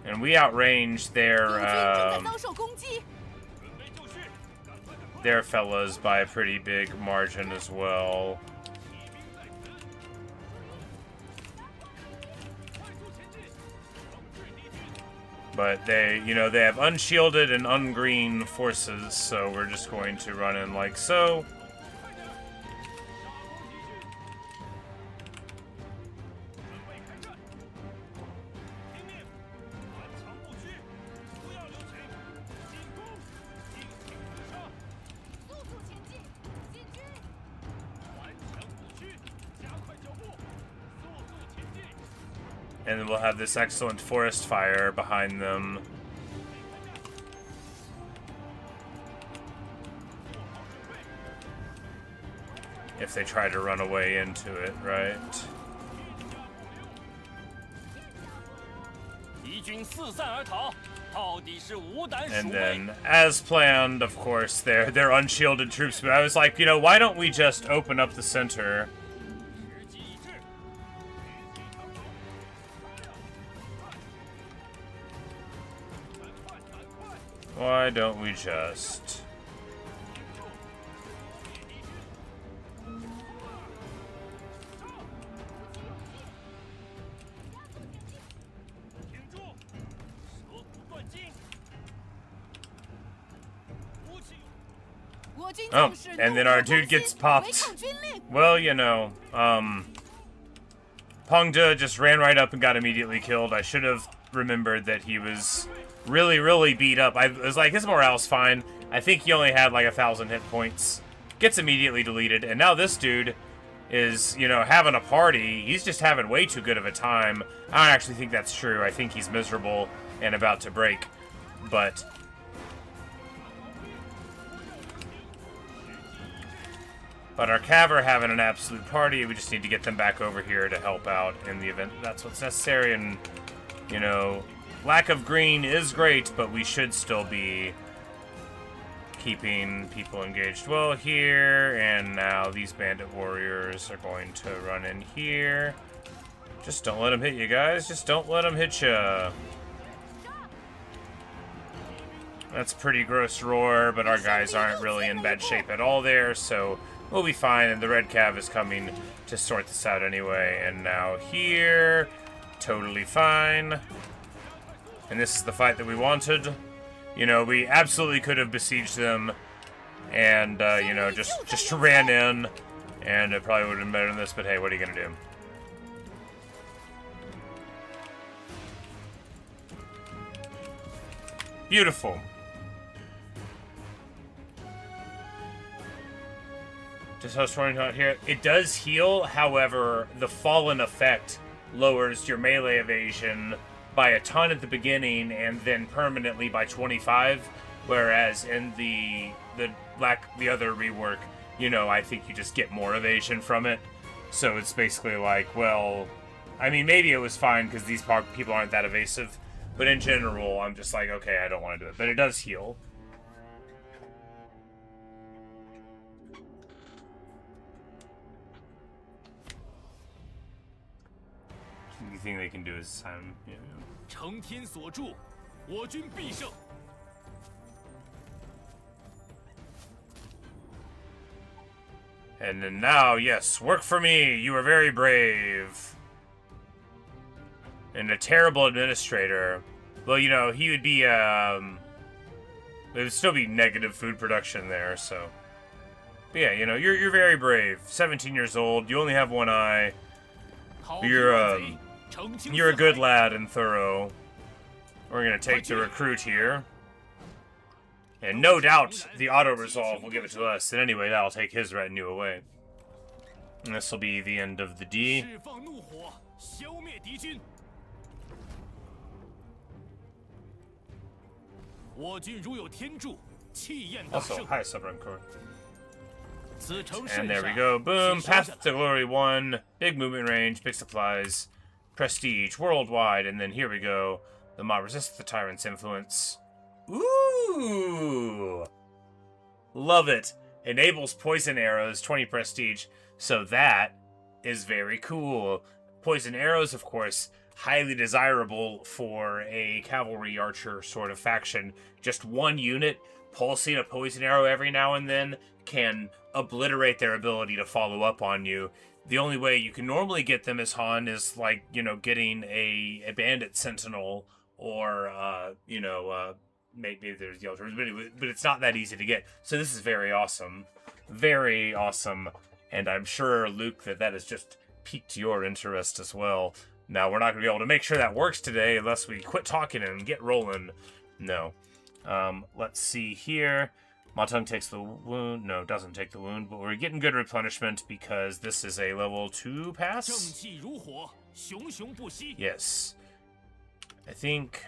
And we outrange their fellas by a pretty big margin as well. But they, they have unshielded and ungreen forces, so we're just going to run in like so. And then we'll have this excellent forest fire behind them. If they try to run away into it, right? And then, as planned, of course, they're unshielded troops. But I was like, why don't we just open up the center? Why don't we just... Oh, and then our dude gets popped. Well, Pengde just ran right up and got immediately killed. I should have remembered that he was really, really beat up. I was like, his morale's fine. I think he only had like 1,000 hit points. Gets immediately deleted, and now this dude is, having a party. He's just having way too good of a time. I don't actually think that's true. I think he's miserable and about to break. But our cav are having an absolute party. We just need to get them back over here to help out in the event that's what's necessary. And, lack of green is great, but we should still be keeping people engaged well here. And now these bandit warriors are going to run in here. Just don't let them hit you, guys. Just don't let them hit you. That's a pretty gross roar, but our guys aren't really in bad shape at all there, so we'll be fine. And the red cav is coming to sort this out anyway. And now here, totally fine. And this is the fight that we wanted. We absolutely could have besieged them and, just ran in. And it probably would have been better than this, but hey, what are you going to do? Beautiful. Just how strong out here. It does heal, however, the fallen effect lowers your melee evasion by a ton at the beginning and then permanently by 25, whereas in the other rework, I think you just get more evasion from it. So it's basically like, well, I mean, maybe it was fine because these people aren't that evasive, but in general, I'm just like, okay, I don't want to do it. But it does heal. thing they can do is time, you know. 承天所助，我军必胜。 And then now, yes, work for me. You are very brave. And a terrible administrator. Well, you know, he would be, there would still be negative food production there, so. But yeah, you know, you're very brave. 17 years old, you only have one eye. You're a good lad and thorough. We're gonna take the recruit here. And no doubt the auto-resolve will give it to us. And anyway, that'll take his retinue away. And this will be the end of the D. 释放怒火，消灭敌军。我军如有天助，气焰大 Also, 盛。 hi, Subrancore. 此城 And 甚 there we 善， go. Boom. 请收下 Path to Glory 1. Big movement range, big supplies, prestige worldwide. And then here we go. The mob resists the tyrant's influence. Ooh. Love it. Enables poison arrows, 20 prestige. So that is very cool. Poison arrows, of course, highly desirable for a cavalry archer sort of faction. Just one unit pulsing a poison arrow every now and then can obliterate their ability to follow up on you. The only way you can normally get them as Han is like, you know, getting a bandit sentinel or, you know, maybe there's the alternatives, but it's not that easy to get. So this is very awesome. Very awesome. And I'm sure, Luke, that has just piqued your interest as well. Now, we're not going to be able to make sure that works today unless we quit talking and get rolling. No. Let's see here. Matang takes the wound. No, doesn't take the wound, but we're getting good replenishment because this is a level 2 pass. 正气如火，熊熊不息。 Yes. I think...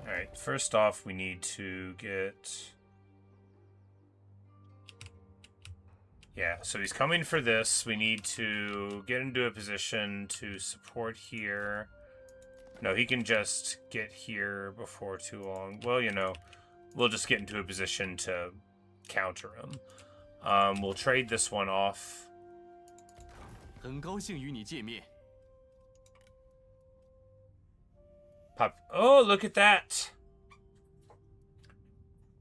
Alright, first off, we need to get... Yeah, so he's coming for this. We need to get into a position to support here. No, he can just get here before too long. Well, you know, we'll just get into a position to counter him. We'll trade this one off. 很高兴与你见面。 Pop. Oh, look at that!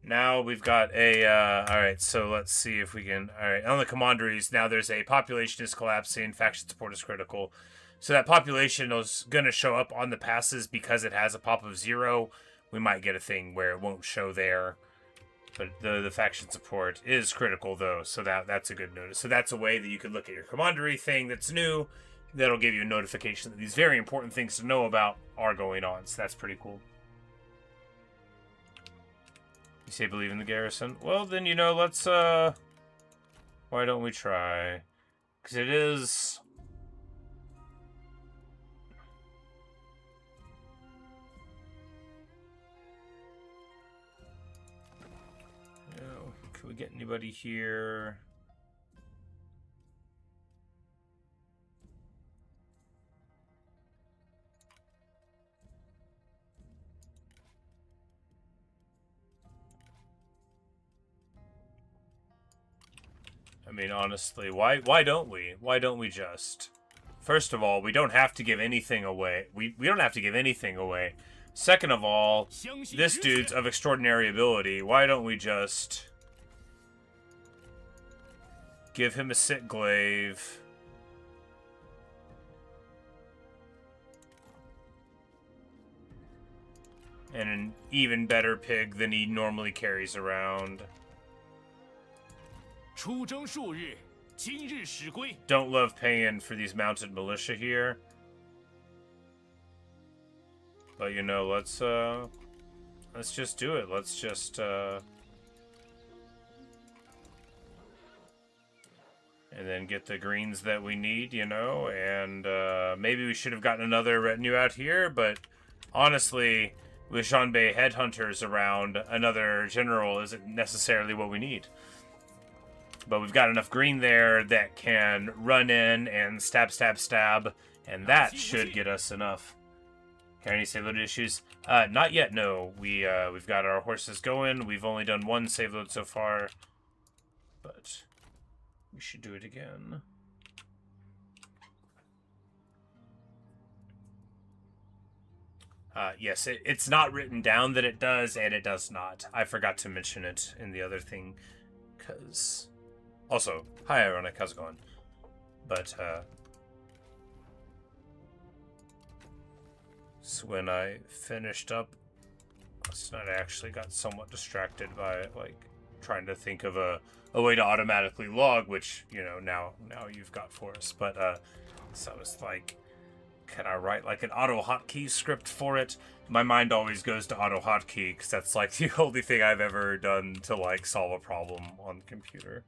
Now we've got a, alright, so let's see if we can, alright, on the commanderies, now there's a population is collapsing, faction support is critical. So that population is going to show up on the passes because it has a pop of 0. We might get a thing where it won't show there. But the faction support is critical, though, so that's a good notice. So that's a way that you could look at your commandery thing that's new. That'll give you a notification that these very important things to know about are going on. So that's pretty cool. You say believe in the garrison? Well, then, you know, let's, why don't we try? Because it is... You know, can we get anybody here? I mean, honestly, why don't we? Why don't we just? First of all, we don't have to give anything away. We don't have to give anything away. Second of all, this dude's of extraordinary ability. Why don't we just give him a sit glaive? And an even better pig than he normally carries around. 出征数日，今日始归。 Don't love paying for these mounted militia here. But you know, let's just do it. Let's just and then get the greens that we need, you know, and maybe we should have gotten another retinue out here, but honestly, with Jeanbei headhunters around, another general isn't necessarily what we need. But we've got enough green there that can run in and stab, stab, stab, and that should get us enough. Can any save load issues? Not yet, no. We've got our horses going. We've only done one save load so far. But We should do it again. Yes, it's not written down that it does, and it does not. I forgot to mention it in the other thing, because... Also, hi, Ironic, how's it going? But, so when I finished up last night, I actually got somewhat distracted by, like, trying to think of a way to automatically log, which, you know, now you've got for us. But, so I was like... Can I write like an auto hotkey script for it? My mind always goes to auto hotkey because that's like the only thing I've ever done to like solve a problem on the computer.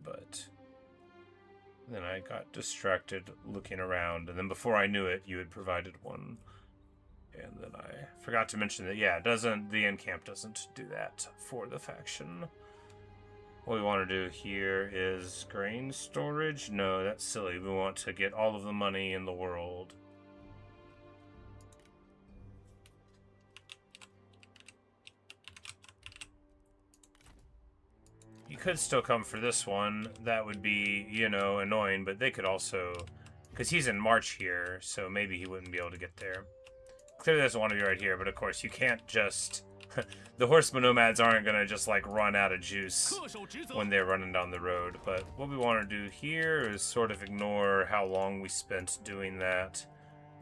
But then I got distracted looking around, and then before I knew it, you had provided one. And then I forgot to mention that, yeah, the end camp doesn't do that for the faction. What we want to do here is grain storage. No, that's silly. We want to get all of the money in the world. You could still come for this one. That would be, you know, annoying, but they could also... Because he's in March here, so maybe he wouldn't be able to get there. Clearly doesn't want to be right here, but of course you can't just... The horseman nomads aren't going to just, like, run out of juice when they're running down the road. But what we want to do here is sort of ignore how long we spent doing that.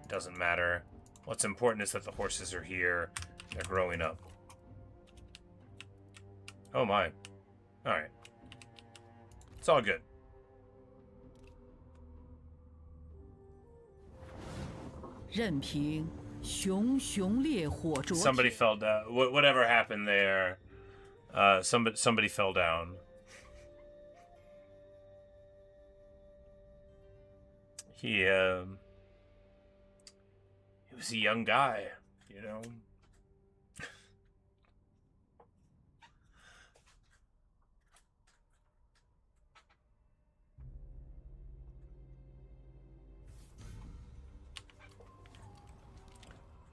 It doesn't matter. What's important is that the horses are here. They're growing up. Oh, my. Alright. It's all good. Somebody fell down. Whatever happened there, somebody fell down. He was a young guy, you know.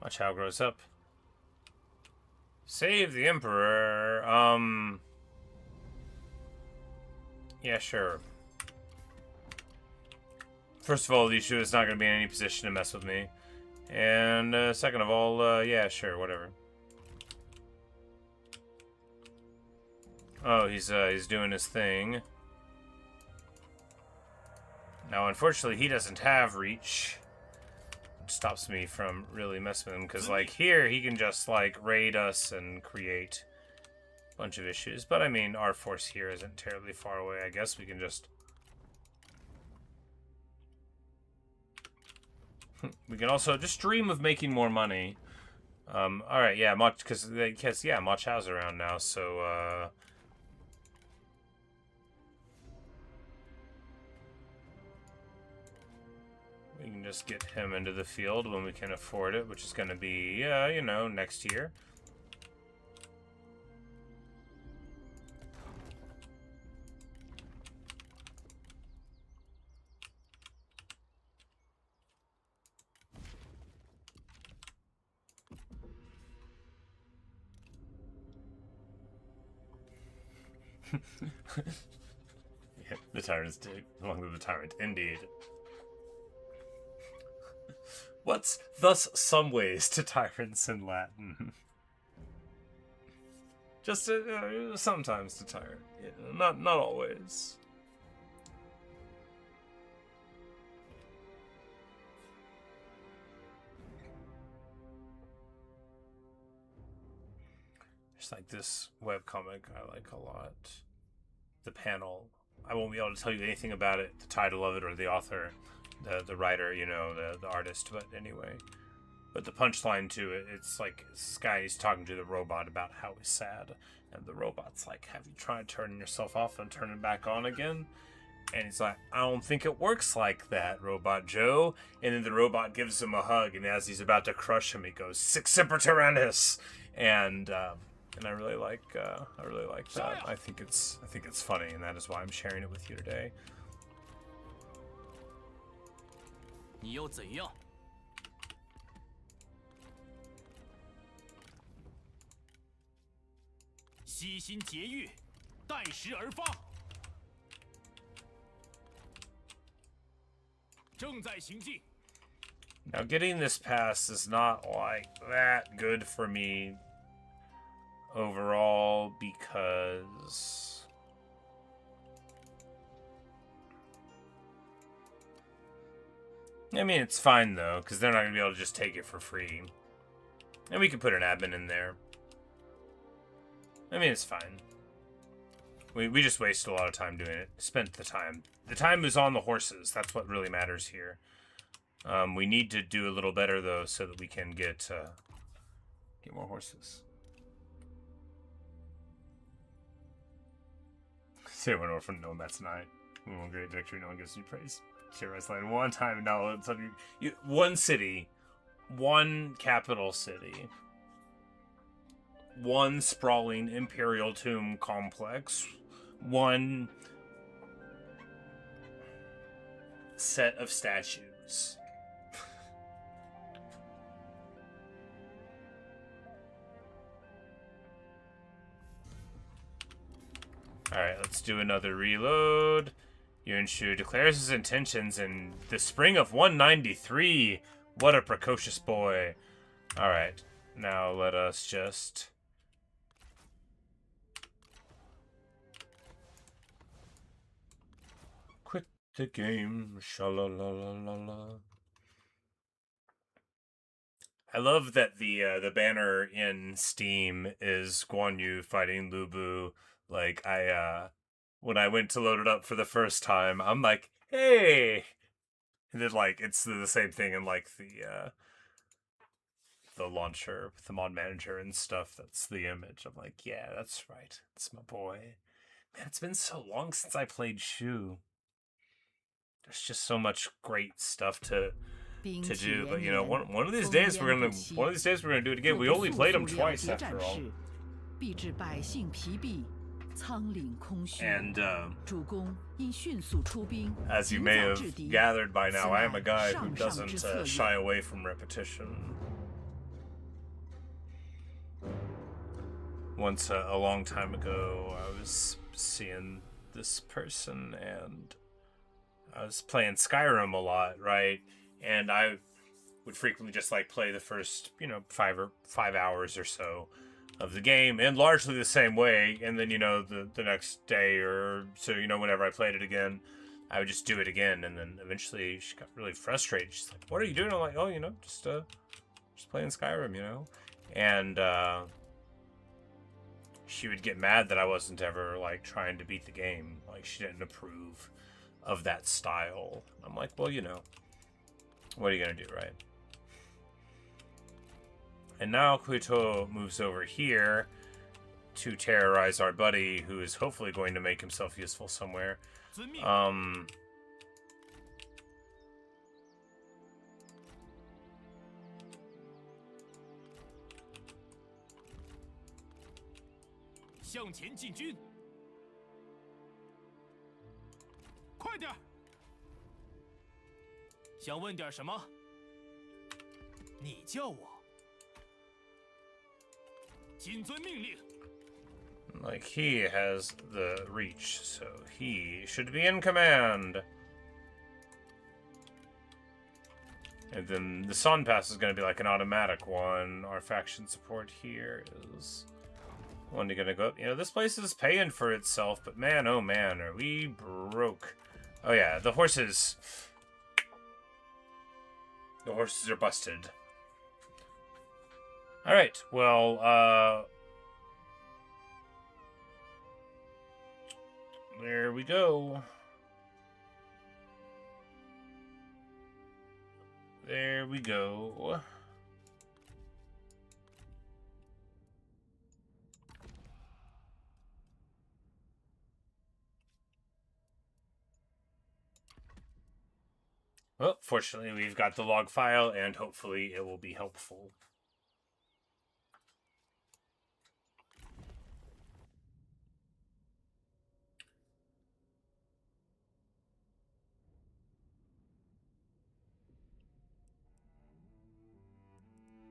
Watch how it grows up. Save the Emperor. Yeah, sure. First of all, Lishu is not going to be in any position to mess with me. And second of all, yeah, sure, whatever. Oh, he's doing his thing. Now, unfortunately, he doesn't have reach. Stops me from really messing with him, because like here he can just like raid us and create a bunch of issues, but I mean our force here isn't terribly far away. I guess we can just we can also just dream of making more money. All right, yeah, Mach, because yeah, Mach Hao's around now, so we can just get him into the field when we can afford it, which is going to be, you know, next year. Yeah, the tyrant's dig. Along with the tyrant, indeed. What's thus some ways to tyrants in Latin? Just sometimes to tyrant, you know, not always. Just like this webcomic, I like a lot. The panel, I won't be able to tell you anything about it, the title of it, or the author. The writer, you know, the artist, but anyway. But the punchline to it, it's like this guy is talking to the robot about how he's sad, and the robot's like, have you tried turning yourself off and turning back on again? And he's like, I don't think it works like that, Robot Joe. And then the robot gives him a hug, and as he's about to crush him, he goes, Sic Semper Tyrannis! And I really like that. I think it's funny, and that is why I'm sharing it with you today. 你又怎样？悉心节欲，待时而发。Now, getting this pass is not, like, that good for me overall because... I mean, it's fine, though, because they're not going to be able to just take it for free. And we could put an admin in there. I mean, it's fine. We just wasted a lot of time doing it. Spent the time. The time was on the horses. That's what really matters here. We need to do a little better, though, so that we can get more horses. Say one orphan, no, that's not. We won great victory, no one gives me praise. Share Rice Land one time, no, it's one city, one capital city, one sprawling imperial tomb complex, one set of statues. Alright, let's do another reload. Yunshu declares his intentions in the spring of 193. What a precocious boy. Alright, now let us just... quit the game. Sha-la-la-la-la-la. I love that the banner in Steam is Guan Yu fighting Lu Bu. Like, when I went to load it up for the first time, I'm like, hey! And then, like, it's the same thing in, like, the launcher, with the mod manager and stuff. That's the image. I'm like, yeah, that's right. It's my boy. Man, it's been so long since I played Shu. There's just so much great stuff to do, but you know, one of these days we're gonna do it again. We only played them twice after all. And as you may have gathered by now, I am a guy who doesn't shy away from repetition. Once, a long time ago, I was seeing this person, and I was playing Skyrim a lot, right? And I would frequently just, like, play the first, 5 hours or so of the game, and largely the same way, and then, the next day or so, whenever I played it again, I would just do it again, and then eventually she got really frustrated. She's like, what are you doing? I'm like, oh, just playing Skyrim, and, she would get mad that I wasn't ever, like, trying to beat the game. Like, she didn't approve of that style. I'm like, well, what are you gonna do, right? And now Kuito moves over here to terrorize our buddy, who is hopefully going to make himself useful somewhere. Like, he has the reach, so he should be in command. And then the Sun Pass is going to be like an automatic one. Our faction support here is one going to go up. This place is paying for itself, but man, oh man, are we broke. Oh yeah, the horses. The horses are busted. Alright, well, there we go. There we go. Well, fortunately, we've got the log file, and hopefully it will be helpful.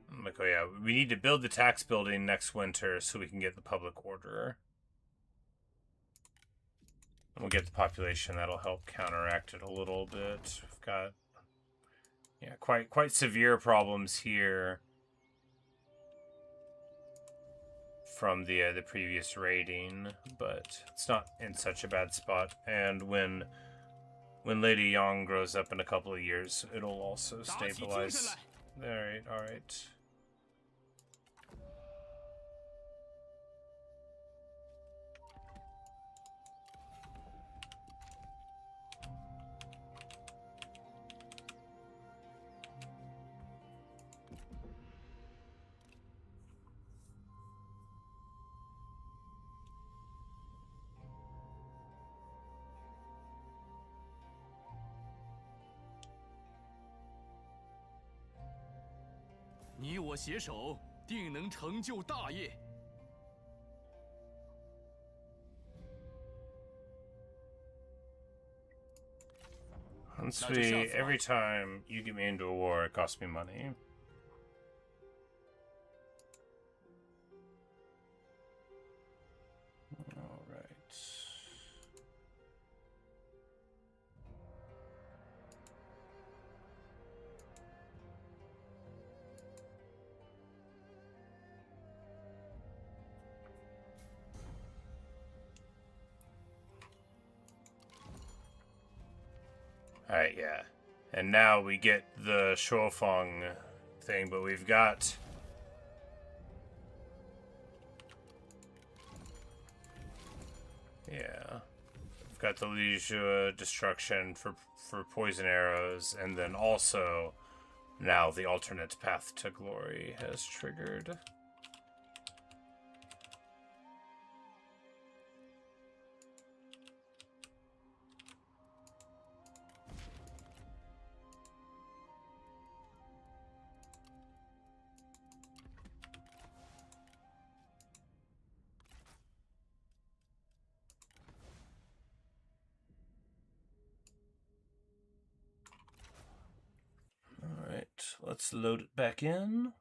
I'm like, oh yeah, we need to build the tax building next winter so we can get the public order. And we'll get the population. That'll help counteract it a little bit. We've got Yeah, quite severe problems here from the previous raiding, but it's not in such a bad spot. And when Lady Yang grows up in a couple of years, it'll also stabilize. All right.你我携手，定能成就大业。Every time you get me into a war, it costs me money. All right. Alright, yeah. And now we get the Shuofeng thing, but we've got... Yeah. We've got the Liju destruction for poison arrows, and then also now the alternate path to glory has triggered. Let's load it back in.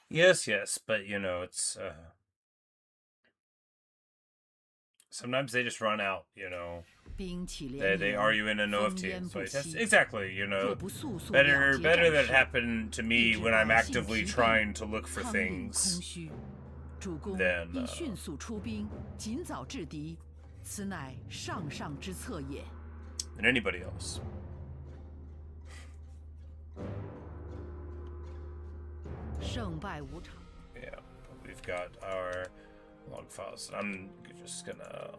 Yes, but you know, it's sometimes they just run out, you know. They argue in an OFT. So exactly, you know. Better that it happened to me when I'm actively trying to look for things than anybody else. Yeah, we've got our log files. I'm just gonna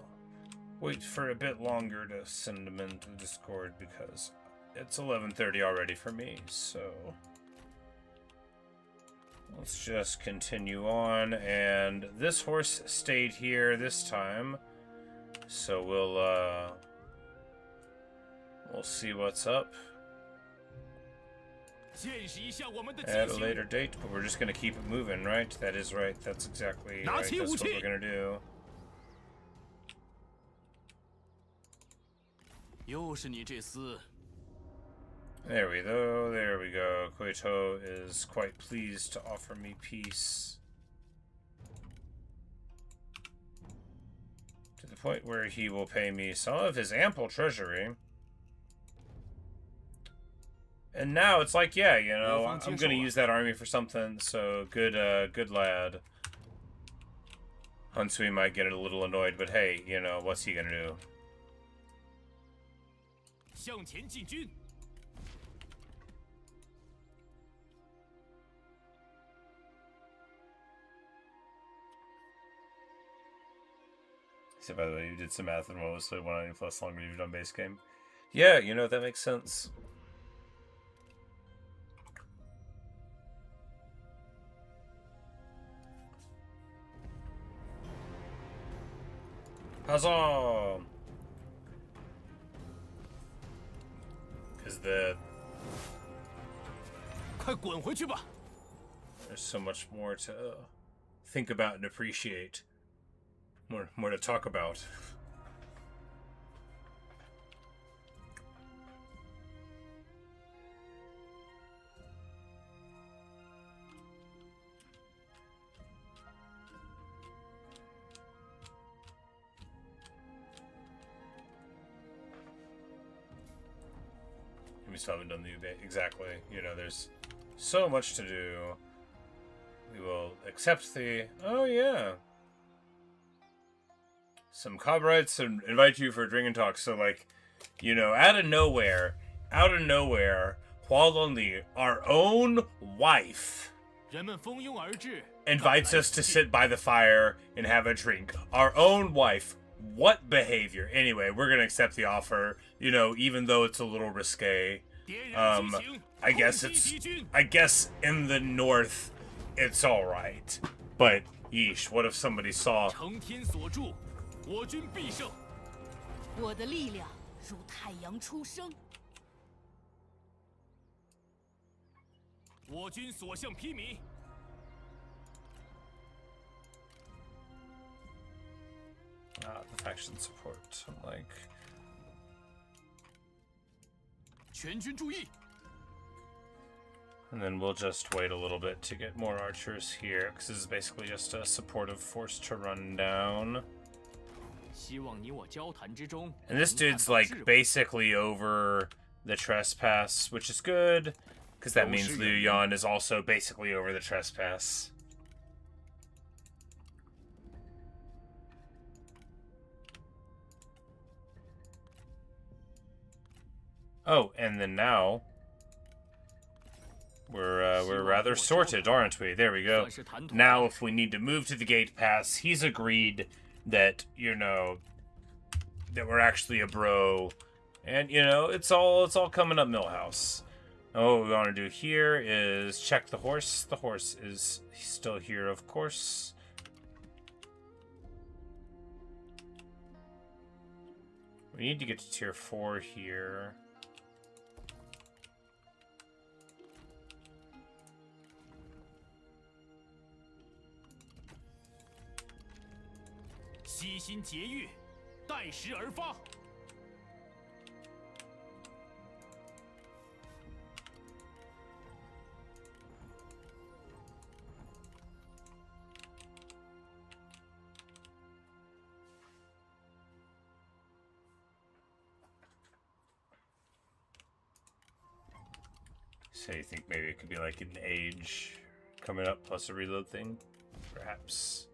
wait for a bit longer to send them into the Discord because it's 11:30 already for me, so let's just continue on. And this horse stayed here this time, so we'll see what's up at a later date, but we're just gonna keep it moving, right? That is right. That's exactly right. That's what we're gonna do. There we go. Koito is quite pleased to offer me peace. To the point where he will pay me some of his ample treasury. And now it's like, yeah, you know, I'm gonna use that army for something, so good lad. Hunsui might get a little annoyed, but hey, you know, what's he gonna do? So by the way, you did some math and what was the 190 plus longer you've done base game? Yeah, you know, that makes sense. Huzzah! Because there's so much more to think about and appreciate. More to talk about. still haven't done the Ube. Exactly. You know, there's so much to do. We will accept the... Oh, yeah. Some comrades invite you for a drink and talk. So, like, you know, out of nowhere, Hualonli, our own wife, invites us to sit by the fire and have a drink. Our own wife. What behavior? Anyway, we're gonna accept the offer, you know, even though it's a little risque. I guess in the north, it's alright. But, yeesh, what if somebody saw... 我军必胜。我的力量如太阳初升。我军所向披靡。The faction support, like... 全军注意。 And then we'll just wait a little bit to get more archers here, because this is basically just a supportive force to run down. And this dude's like basically over the trespass, which is good, because that means Liu Yan is also basically over the trespass. Oh, and then now we're rather sorted, aren't we? There we go. Now, if we need to move to the gate pass, he's agreed that, you know, that we're actually a bro, and, you know, it's all coming up Millhouse. And what we want to do here is check the horse. The horse is still here, of course. We need to get to tier 4 here. So you think maybe it could be like an age coming up plus a reload thing? Perhaps.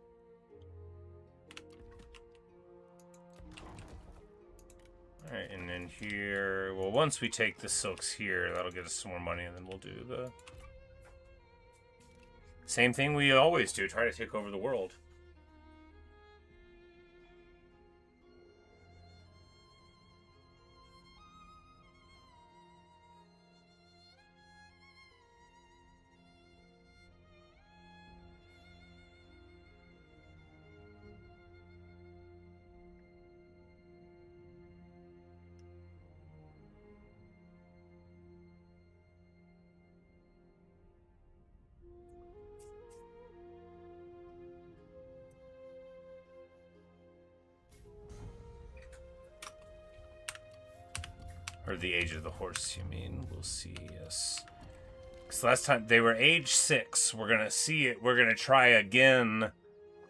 Alright, and then here... Well, once we take the silks here, that'll get us some more money, and then we'll do the... same thing we always do, try to take over the world. Or the age of the horse, you mean? We'll see, yes. Because last time they were age 6. We're going to see it. We're going to try again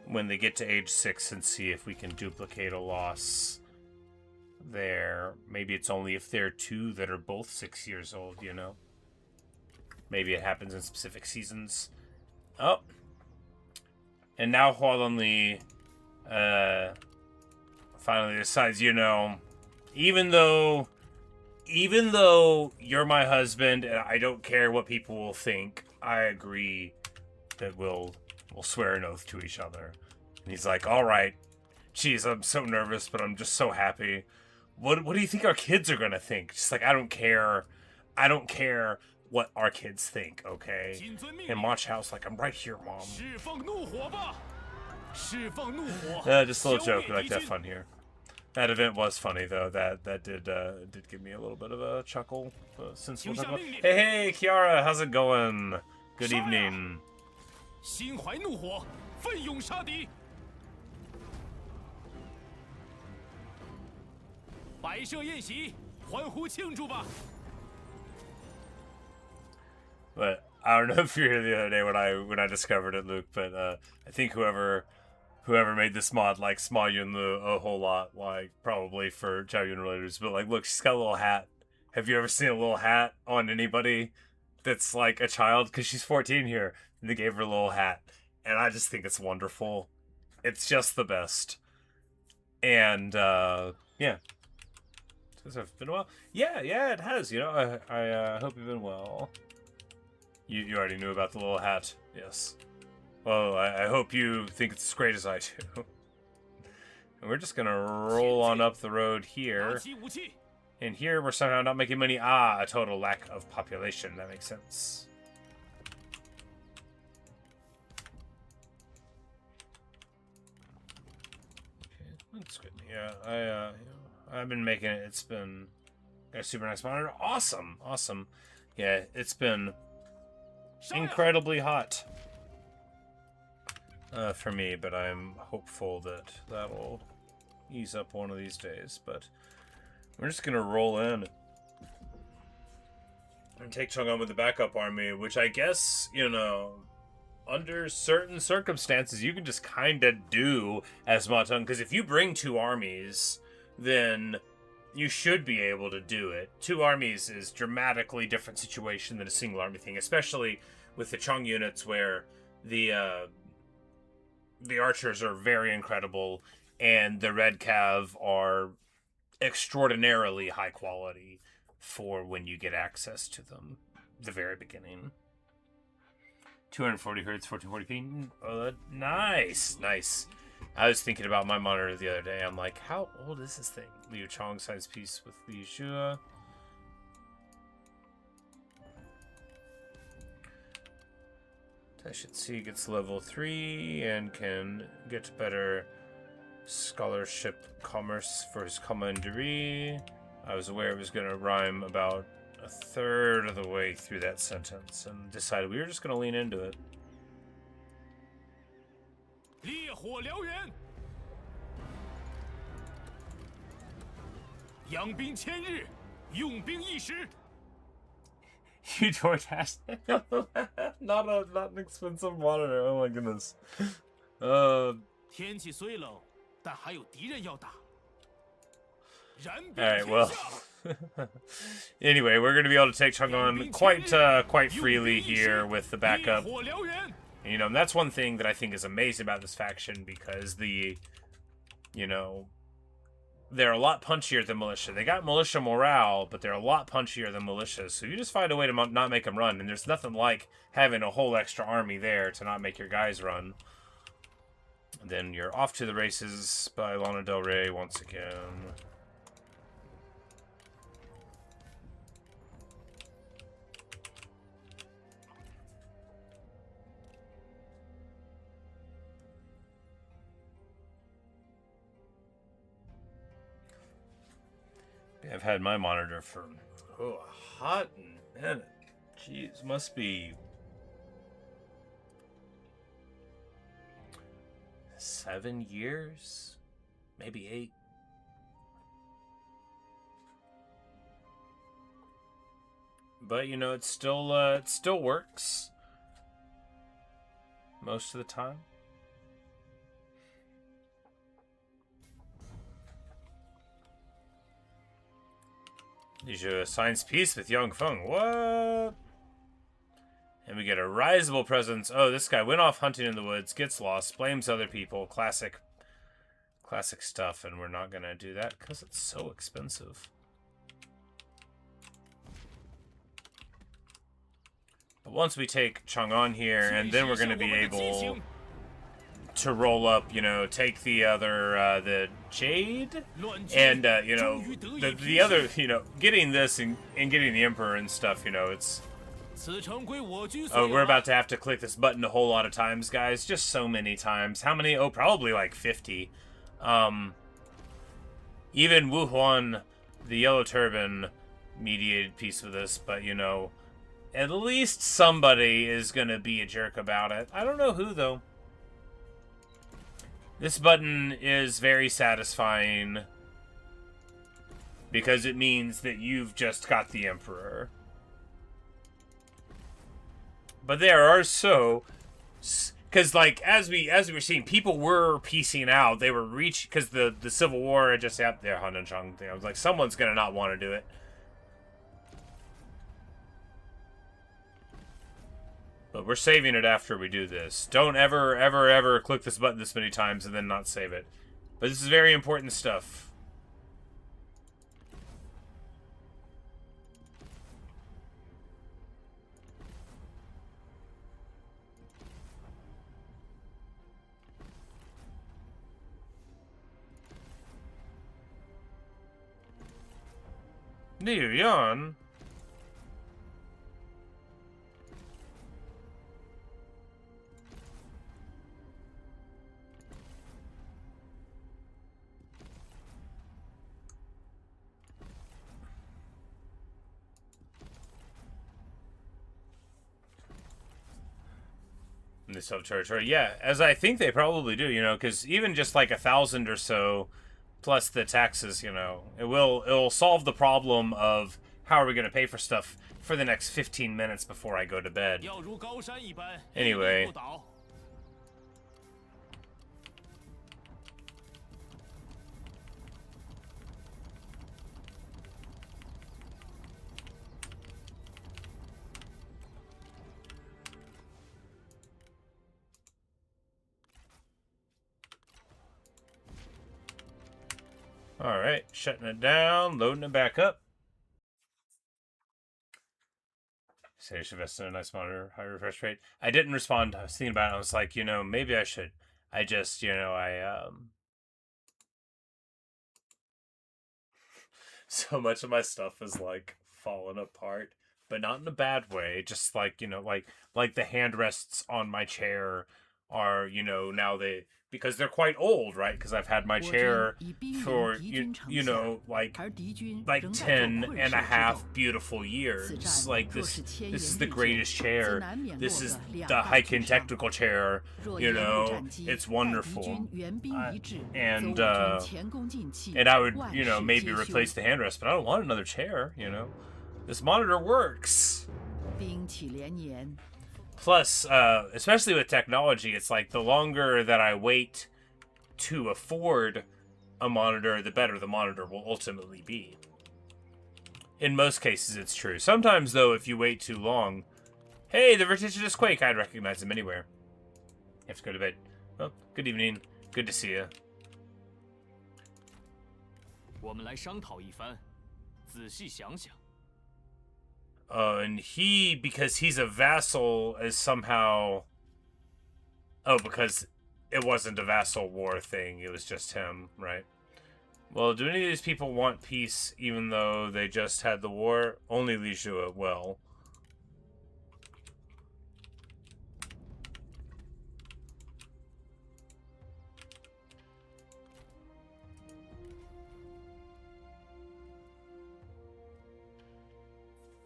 when they get to age 6 and see if we can duplicate a loss there. Maybe it's only if they're 2 that are both 6 years old, you know? Maybe it happens in specific seasons. Oh. And now Hualonli finally decides, you know, even though you're my husband and I don't care what people will think, I agree that we'll swear an oath to each other. And he's like, all right, geez, I'm so nervous, but I'm just so happy. What do you think our kids are gonna think? Just like, I don't care what our kids think, okay? And Watch House, like, I'm right here, Mom. Just a little joke, we like to have fun here. That event was funny though. That did give me a little bit of a chuckle. Since we'll talk about... Hey, Kiara, how's it going? Good evening. But I don't know if you were here the other day when I discovered it, Luke. But I think whoever made this mod likes Ma Yunlu a whole lot, like, probably for Zhao Yun relators. But, like, look, she's got a little hat. Have you ever seen a little hat on anybody that's like a child? Because she's 14 here, and they gave her a little hat, and I just think it's wonderful. It's just the best. And yeah, has it been a while? Yeah, it has. You know, I hope you've been well. You already knew about the little hat, yes. Well, I hope you think it's as great as I do. And we're just gonna roll on up the road here. And here we're somehow not making money. A total lack of population. That makes sense. Okay, that's good. Yeah, I've been making it. It's been got a super nice monitor. Awesome. Yeah, it's been incredibly hot for me, but I'm hopeful that that'll ease up one of these days. But we're just gonna roll in and take Chang'an with the backup army, which I guess, you know, under certain circumstances, you can just kind of do as Mateng, because if you bring 2 armies, then you should be able to do it. 2 armies is dramatically different situation than a single army thing, especially with the Chong units where the archers are very incredible and the red cav are extraordinarily high quality for when you get access to them. The very beginning. 240 hertz, 1440p. Oh, nice. I was thinking about my monitor the other day. I'm like, how old is this thing? Liu Chong science piece with Liu Xue. I should see gets level 3 and can get better scholarship commerce for his commandery. I was aware it was going to rhyme about a third of the way through that sentence and decided we were just going to lean into it. 烈火燎原，养兵千日，用兵一时。 You DoorDash. not an expensive monitor. Oh my goodness. 天气虽冷，但还有敌人要打。燃兵 All right, 天 well. 下。 Anyway, we're going to be able to take Chang'an quite freely here with the backup. 烈火燎原。 You know, and that's one thing that I think is amazing about this faction, because they're a lot punchier than militia. They got militia morale, but they're a lot punchier than militia. So you just find a way to not make them run, and there's nothing like having a whole extra army there to not make your guys run. And then you're off to the races by Lana Del Rey once again. I've had my monitor for a hot minute. Jeez, must be 7 years, maybe 8. But you know, it still works most of the time. You should science peace with Young Feng. What? And we get a risible presence. Oh, this guy went off hunting in the woods, gets lost, blames other people. Classic stuff, and we're not gonna do that because it's so expensive. But once we take Chang'an here, and then we're gonna be able to roll up, you know, take the other, the Jade, and, you know, the other, you know, getting this and getting the Emperor and stuff, you know, it's... Oh, we're about to have to click this button a whole lot of times, guys. Just so many times. How many? Oh, probably like 50. Even Wu Huan, the Yellow Turban, mediated piece of this, but, you know, at least somebody is gonna be a jerk about it. I don't know who, though. This button is very satisfying because it means that you've just got the Emperor. But there are because like as we were seeing, people were piecing out. They were because the Civil War had just happened there, Han and Chang thing. I was like, someone's gonna not want to do it. But we're saving it after we do this. Don't ever, ever, ever click this button this many times and then not save it. But this is very important stuff. Liu Yan? In the sub-territory, yeah, as I think they probably do, you know, because even just like 1,000 or so, plus the taxes, you know, it'll solve the problem of how are we going to pay for stuff for the next 15 minutes before I go to bed. Anyway. Alright, shutting it down, loading it back up. Say I should invest in a nice monitor, high refresh rate. I didn't respond. I was thinking about it. I was like, you know, maybe I should. I just, you know, so much of my stuff is like falling apart, but not in a bad way. Just like, you know, like the hand rests on my chair are, you know, now because they're quite old, right? Because I've had my chair for, you know, like 10 and a half beautiful years. Like, this is the greatest chair. This is the Heiken technical chair, you know. It's wonderful. And I would, you know, maybe replace the handrest, but I don't want another chair, you know. This monitor works. Plus, especially with technology, it's like the longer that I wait to afford a monitor, the better the monitor will ultimately be. In most cases, it's true. Sometimes, though, if you wait too long, hey, the vertiginous Quake, I'd recognize him anywhere. You have to go to bed. Well, good evening. Good to see you. 我们来商讨一番，仔细想想。 and he, because he's a vassal, is somehow... Oh, because it wasn't a vassal war thing, it was just him, right? Well, do any of these people want peace even though they just had the war? Only Li Jue will.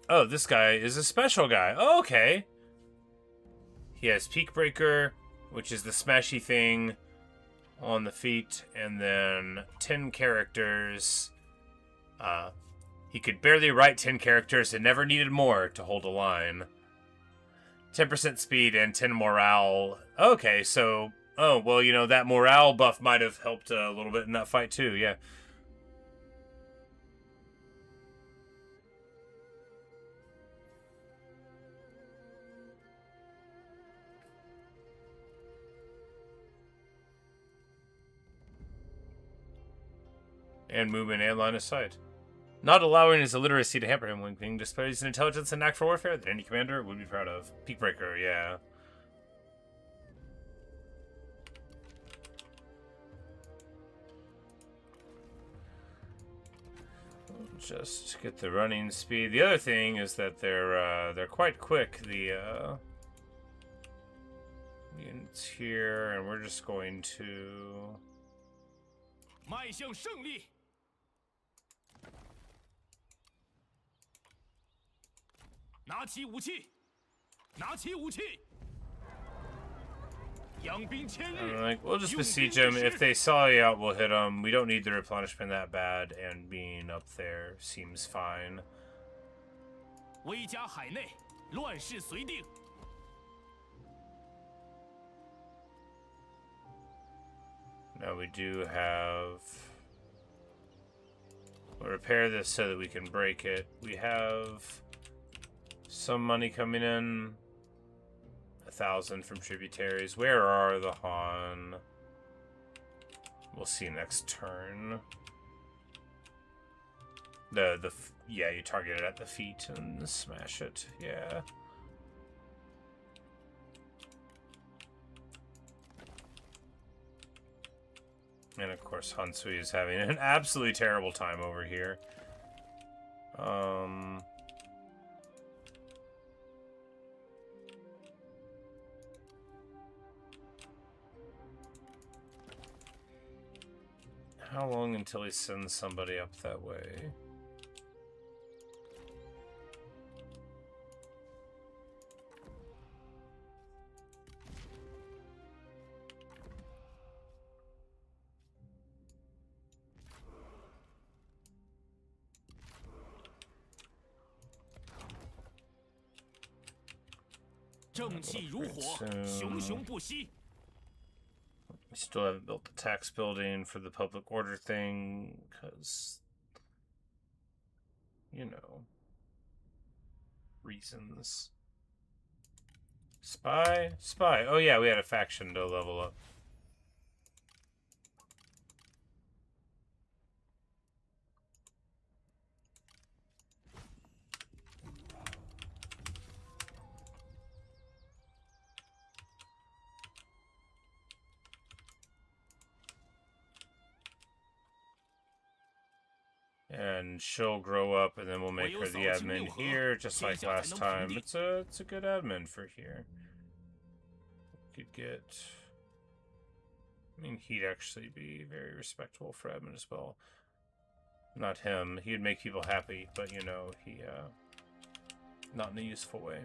Oh, this guy is a special guy. Oh, okay. He has Peak Breaker, which is the smashy thing on the feet, and then 10 characters. He could barely write 10 characters and never needed more to hold a line. 10% speed and 10 morale. Okay, so... Oh, well, you know, that morale buff might have helped a little bit in that fight, too, yeah. And movement and line of sight. Not allowing his illiteracy to hamper him when being displays an intelligence and knack for warfare that any commander would be proud of. Peak Breaker, yeah. Just get the running speed. The other thing is that they're quite quick. The units here, and we're just going to 迈向胜利。 拿起武器，拿起武器！养兵千日。 Like, we'll just besiege them. If they sally out, we'll hit them. We don't need the replenishment that bad, and being up there seems fine. 威加海内，乱世随定。 Now we do have... We'll repair this so that we can break it. We have some money coming in. 1,000 from tributaries. Where are the Han? We'll see next turn. Yeah, you target it at the feet and smash it. Yeah. And of course, Hansui is having an absolutely terrible time over here. How long until he sends somebody up that way? We still haven't built the tax building for the public order thing, because, you know, reasons. Spy? Spy. Oh yeah, we had a faction to level up. And she'll grow up, and then we'll make her the admin here, just like last time. It's a good admin for here. Could get... I mean, he'd actually be very respectable for admin as well. Not him. He'd make people happy, but, you know, he, not in a useful way.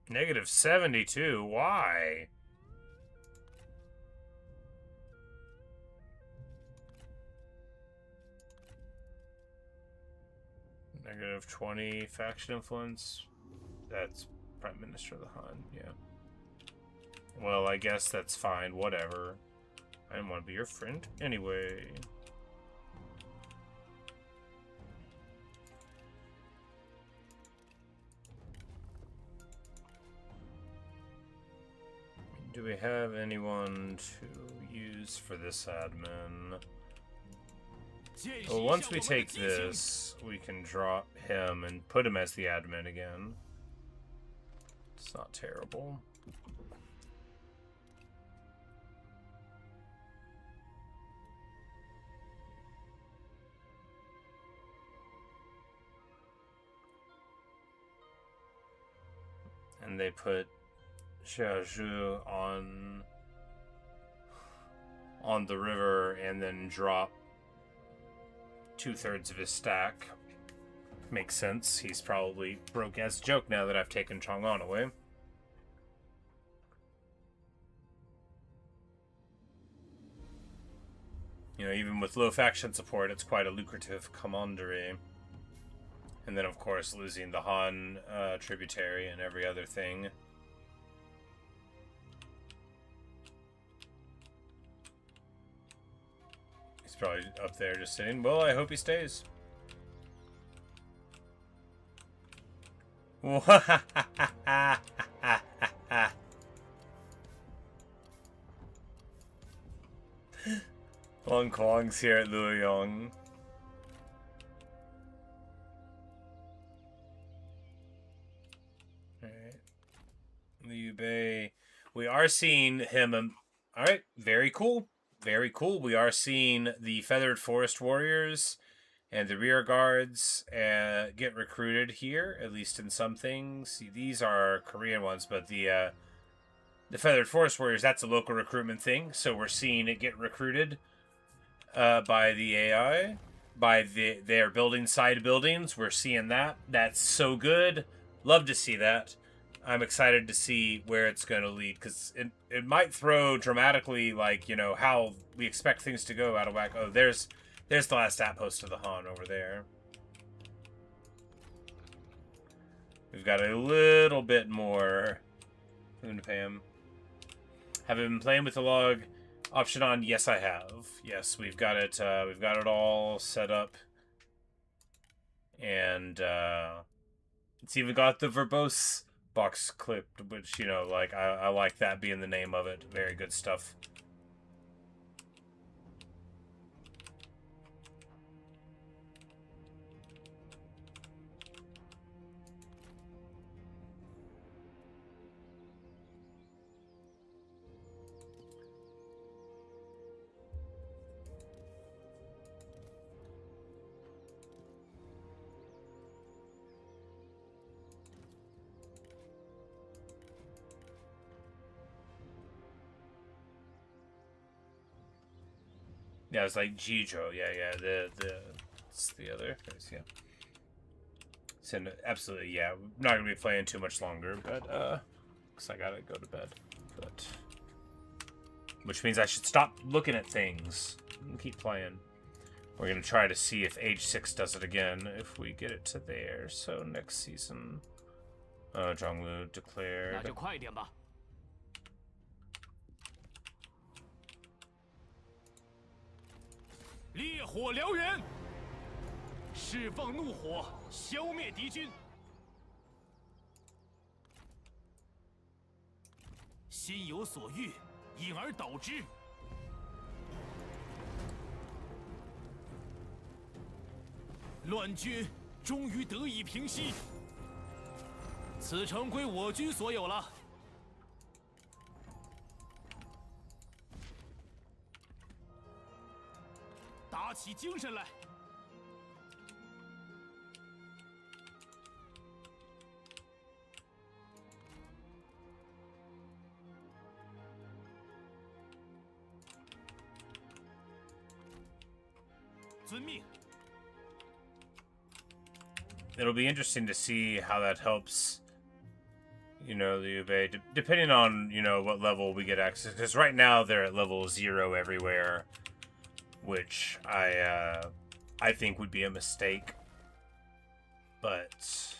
Negative 72? Why? Negative 20 faction influence. That's Prime Minister of the Han, yeah. Well, I guess that's fine, whatever. I didn't want to be your friend anyway. Do we have anyone to use for this admin? Well, once we take this, we can drop him and put him as the admin again. It's not terrible. And they put Xiaozhu on the river and then drop 2/3 of his stack. Makes sense. He's probably broke as a joke now that I've taken Chang'an away. You know, even with low faction support, it's quite a lucrative commandery. And then, of course, losing the Han tributary and every other thing. He's probably up there just saying, well, I hope he stays. Long Kwong's here at Luoyang. Alright. Liu Bei. We are seeing him. Alright, very cool. Very cool. We are seeing the Feathered Forest Warriors and the rear guards get recruited here, at least in some things. See, these are Korean ones, but the Feathered Forest Warriors, that's a local recruitment thing. So we're seeing it get recruited by the AI, by their building side buildings. We're seeing that. That's so good. Love to see that. I'm excited to see where it's going to lead, because it might throw dramatically, like, you know, how we expect things to go out of whack. Oh, there's the last outpost of the Han over there. We've got a little bit more room to pay him. Have I been playing with the log option on? Yes, I have. Yes, we've got it all set up And it's even got the verbose box clipped, which, you know, like, I like that being the name of it. Very good stuff. Yeah, it's like Jijo. Yeah. It's the other. Yeah. So absolutely, yeah. I'm not gonna be playing too much longer, but because I gotta go to bed. But which means I should stop looking at things and keep playing. We're gonna try to see if Age 6 does it again if we get it to there. So next season, Zhonglu declared. 那就快一点吧。烈火燎原，释放怒火，消灭敌军。心有所欲，因而导之。乱军终于得以平息，此城归我军所有了。 打起精神来！遵命。 It'll be interesting to see how that helps, you know, the UV, depending on, you know, what level we get access. Because right now they're at level 0 everywhere, which I think would be a mistake. But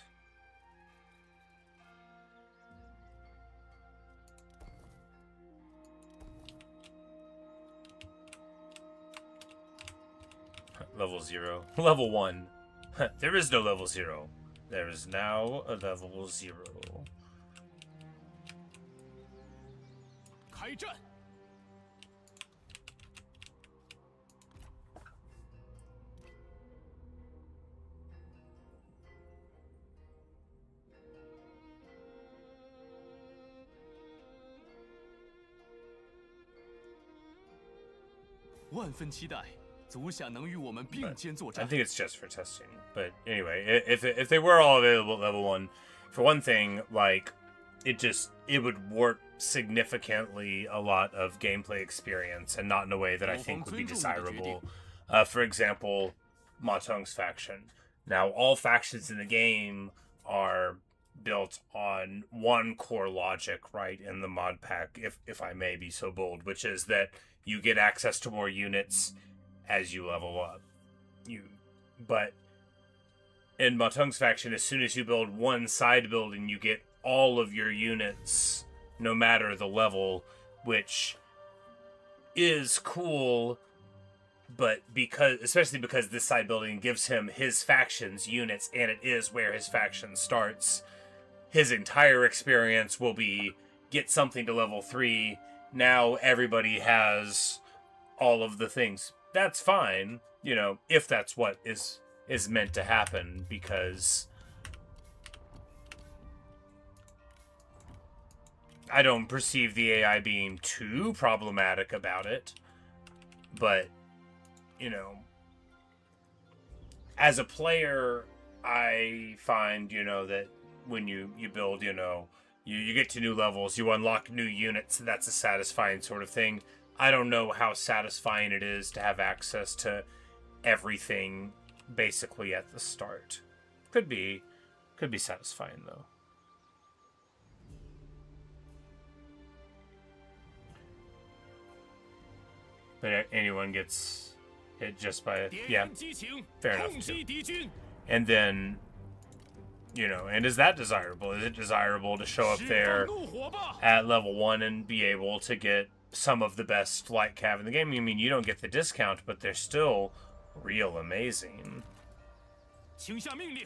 level 0, level 1. There is no level 0. There is now a level 0. 开战！万分期待。 足下能与我们并肩作战。 I think it's just for testing. But anyway, if they were all available at level 1, for one thing, like, it would warp significantly a lot of gameplay experience, and not in a way that I think would be desirable. For example, Ma Teng's faction. Now, all factions in the game are built on one core logic, right, in the mod pack, if I may be so bold, which is that you get access to more units as you level up. But in Ma Teng's faction, as soon as you build one side building, you get all of your units, no matter the level, which is cool, but especially because this side building gives him his faction's units, and it is where his faction starts, his entire experience will be get something to level 3, now everybody has all of the things. That's fine, you know, if that's what is meant to happen, because I don't perceive the AI being too problematic about it, but, you know, as a player, I find, you know, that when you build, you know, you get to new levels, you unlock new units, that's a satisfying sort of thing. I don't know how satisfying it is to have access to everything basically at the start. Could be satisfying though. But anyone gets hit just by it. Yeah, fair enough too. And then, you know, and is that desirable? Is it desirable to show up there at level 1 and be able to get some of the best light cav in the game? I mean, you don't get the discount, but they're still real amazing. 请下命令。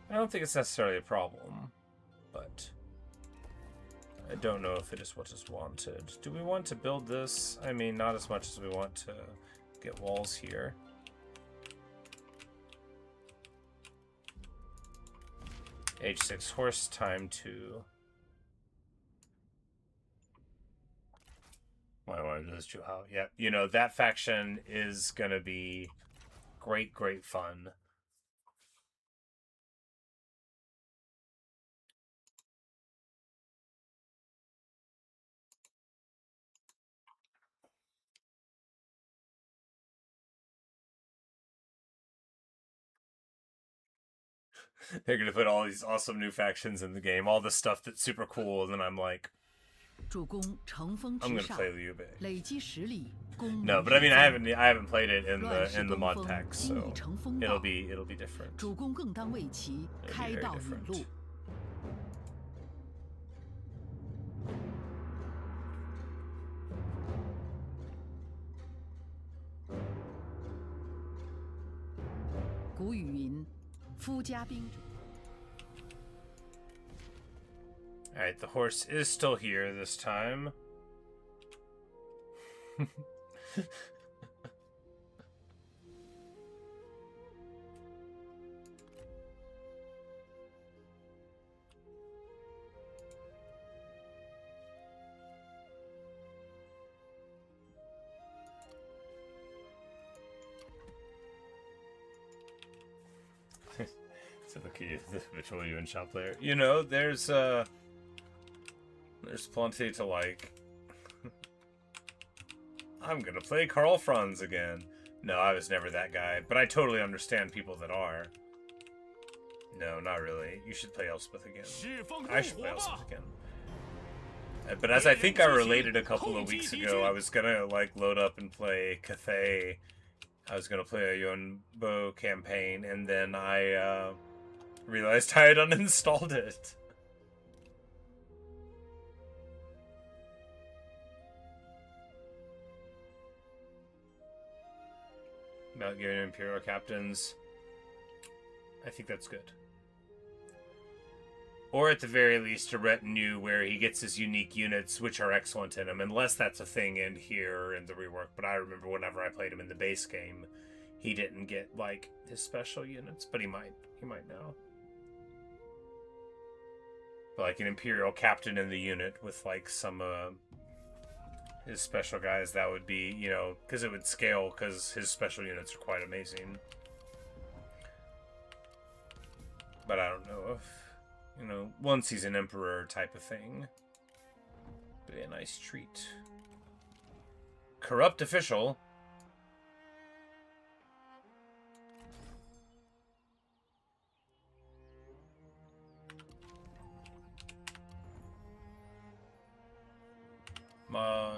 I don't think it's necessarily a problem, but I don't know if it is what is wanted. Do we want to build this? I mean, not as much as we want to get walls here. Age 6 horse, time to... Yeah, you know, that faction is gonna be great, great fun. They're gonna put all these awesome new factions in the game, all this stuff that's super cool, and then I'm like, I'm gonna play Liu Bei. No, but I mean, I haven't played it in the mod pack, so it'll be different. It'll be very different. Alright, the horse is still here this time. So look at you, the habitual you and shop player. You know, there's plenty to like. I'm gonna play Karl Franz again. No, I was never that guy, but I totally understand people that are. No, not really. You should play Elspeth again. I should play Elspeth again. But as I think I related a couple of weeks ago, I was gonna like load up and play Cathay. I was gonna play a Yonbo campaign, and then I realized I had uninstalled it. About giving Imperial captains. I think that's good. Or at the very least, a retinue where he gets his unique units, which are excellent in him, unless that's a thing in here in the rework. But I remember whenever I played him in the base game, he didn't get, like, his special units, but he might now. But, like, an Imperial captain in the unit with, like, some, his special guys, that would be, you know, because it would scale, because his special units are quite amazing. But I don't know if, you know, once he's an emperor type of thing. Be a nice treat. Corrupt official. Ma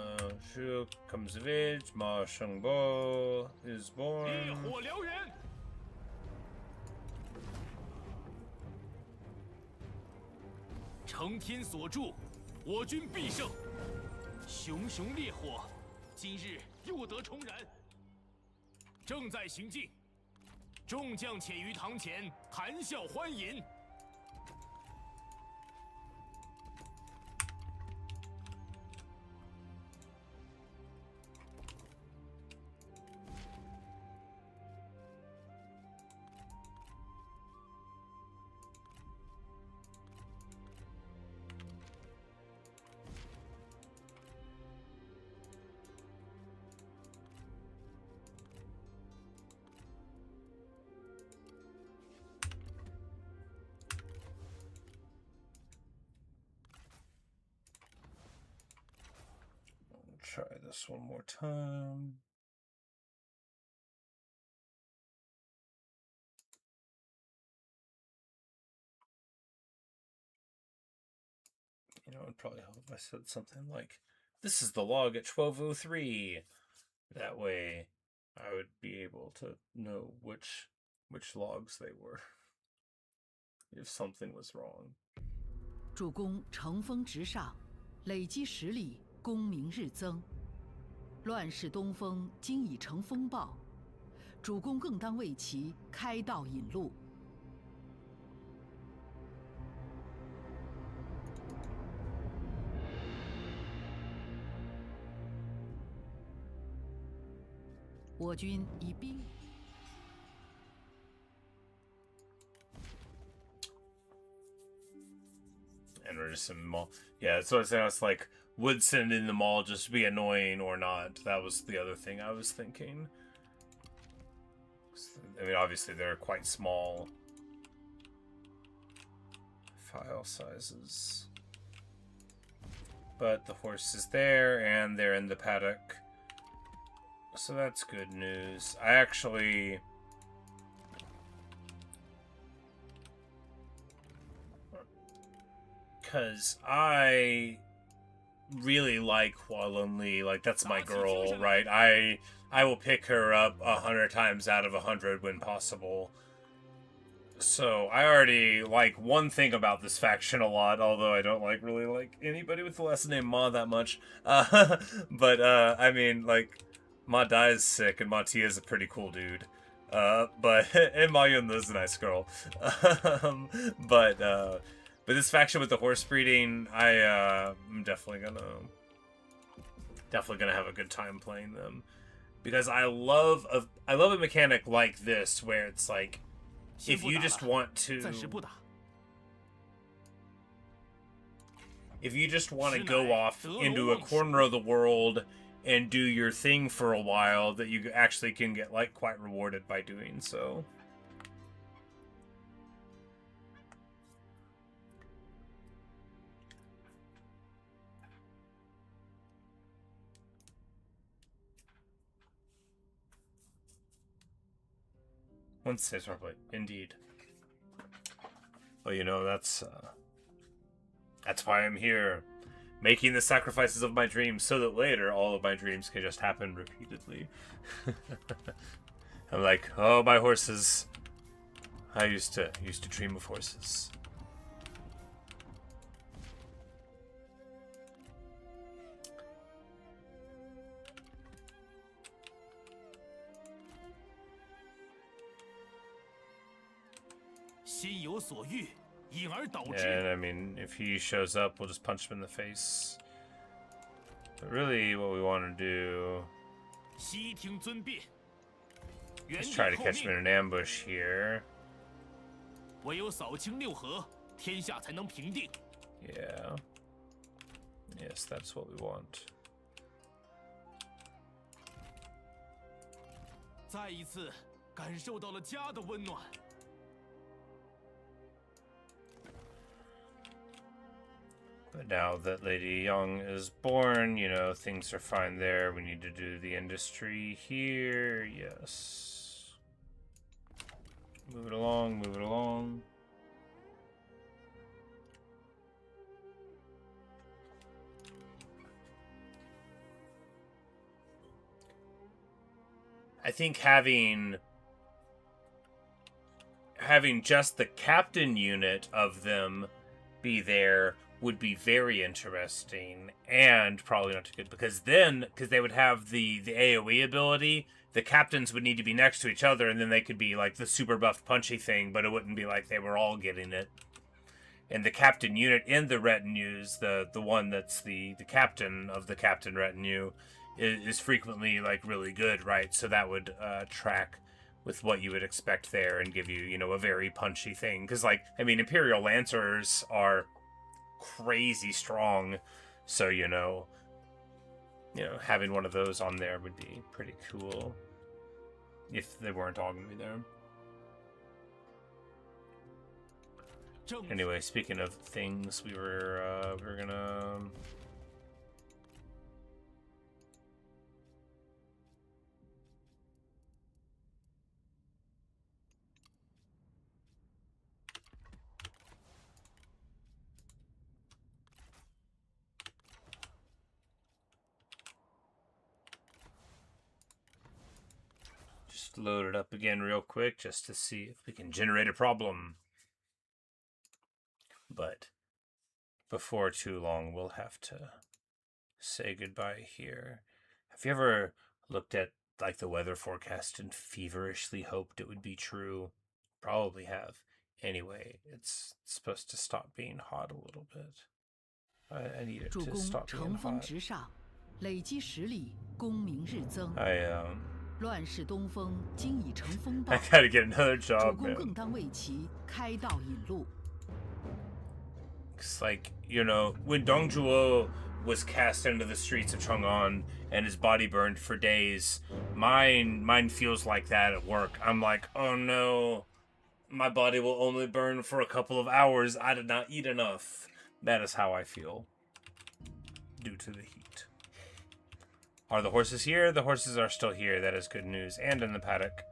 Shu comes of age. Ma Shengbo is born. 烈火燎原。承天所助，我军必胜。熊熊烈火，今日又得重燃。正在行进，众将且于堂前谈笑欢饮。Try this one more time. You know, it'd probably help if I said something like, "This is the log at 1203." That way, I would be able to know which logs they were if something was wrong. 主公乘风直上，累积实力，功名日增。乱世东风今已成风暴，主公更当为其开道引路。我军以兵。 And we're just in the mall. Yeah, so it's like, would sending them all just be annoying or not? That was the other thing I was thinking. I mean, obviously they're quite small file sizes. But the horse is there, and they're in the paddock. So that's good news. I actually... Because I really like Hualun Li. Like, that's my girl, right? I will pick her up 100 times out of 100 when possible. So I already like one thing about this faction a lot, although I don't really like anybody with the last name Ma that much. But I mean, like, Ma Dai is sick and Ma Tia is a pretty cool dude. But and Ma Yun is a nice girl. But this faction with the horse breeding, I'm definitely gonna have a good time playing them, because I love a mechanic like this where it's like, if you just want to go off into a corner of the world and do your thing for a while, that you actually can get like quite rewarded by doing so. Once stays properly, indeed. Well, you know, that's why I'm here, making the sacrifices of my dreams, so that later all of my dreams can just happen repeatedly. I'm like, oh, my horses. I used to dream of horses. And I mean, if he shows up, we'll just punch him in the face. But really, what we want to do is try to catch him in an ambush here. Yeah. Yes, that's what we want. But now that Lady Young is born, you know, things are fine there. We need to do the industry here. Yes. Move it along, move it along. I think having just the captain unit of them be there would be very interesting, and probably not too good, because they would have the AoE ability, the captains would need to be next to each other, and then they could be like the super buffed punchy thing, but it wouldn't be like they were all getting it. And the captain unit in the retinues, the one that's the captain of the captain retinue, is frequently like really good, right? So that would track with what you would expect there and give you, you know, a very punchy thing. Because, like, I mean, Imperial Lancers are crazy strong, so you know, having one of those on there would be pretty cool if they weren't all gonna be there. Anyway, speaking of things, we were gonna just load it up again real quick just to see if we can generate a problem. But before too long, we'll have to say goodbye here. Have you ever looked at like the weather forecast and feverishly hoped it would be true? Probably have. Anyway, it's supposed to stop being hot a little bit. I need it 主 to 公 stop being 乘风 hot. 直上，累积实力，功名日增。 乱世东风今已成风暴。 I gotta get another 主 job, 公 man. 更当为其开道引路。 It's like, you know, when Dong Zhuo was cast into the streets of Chang'an and his body burned for days, mine feels like that at work. I'm like, oh no, my body will only burn for a couple of hours. I did not eat enough. That is how I feel due to the heat. Are the horses here? The horses are still here. That is good news. And in the paddock.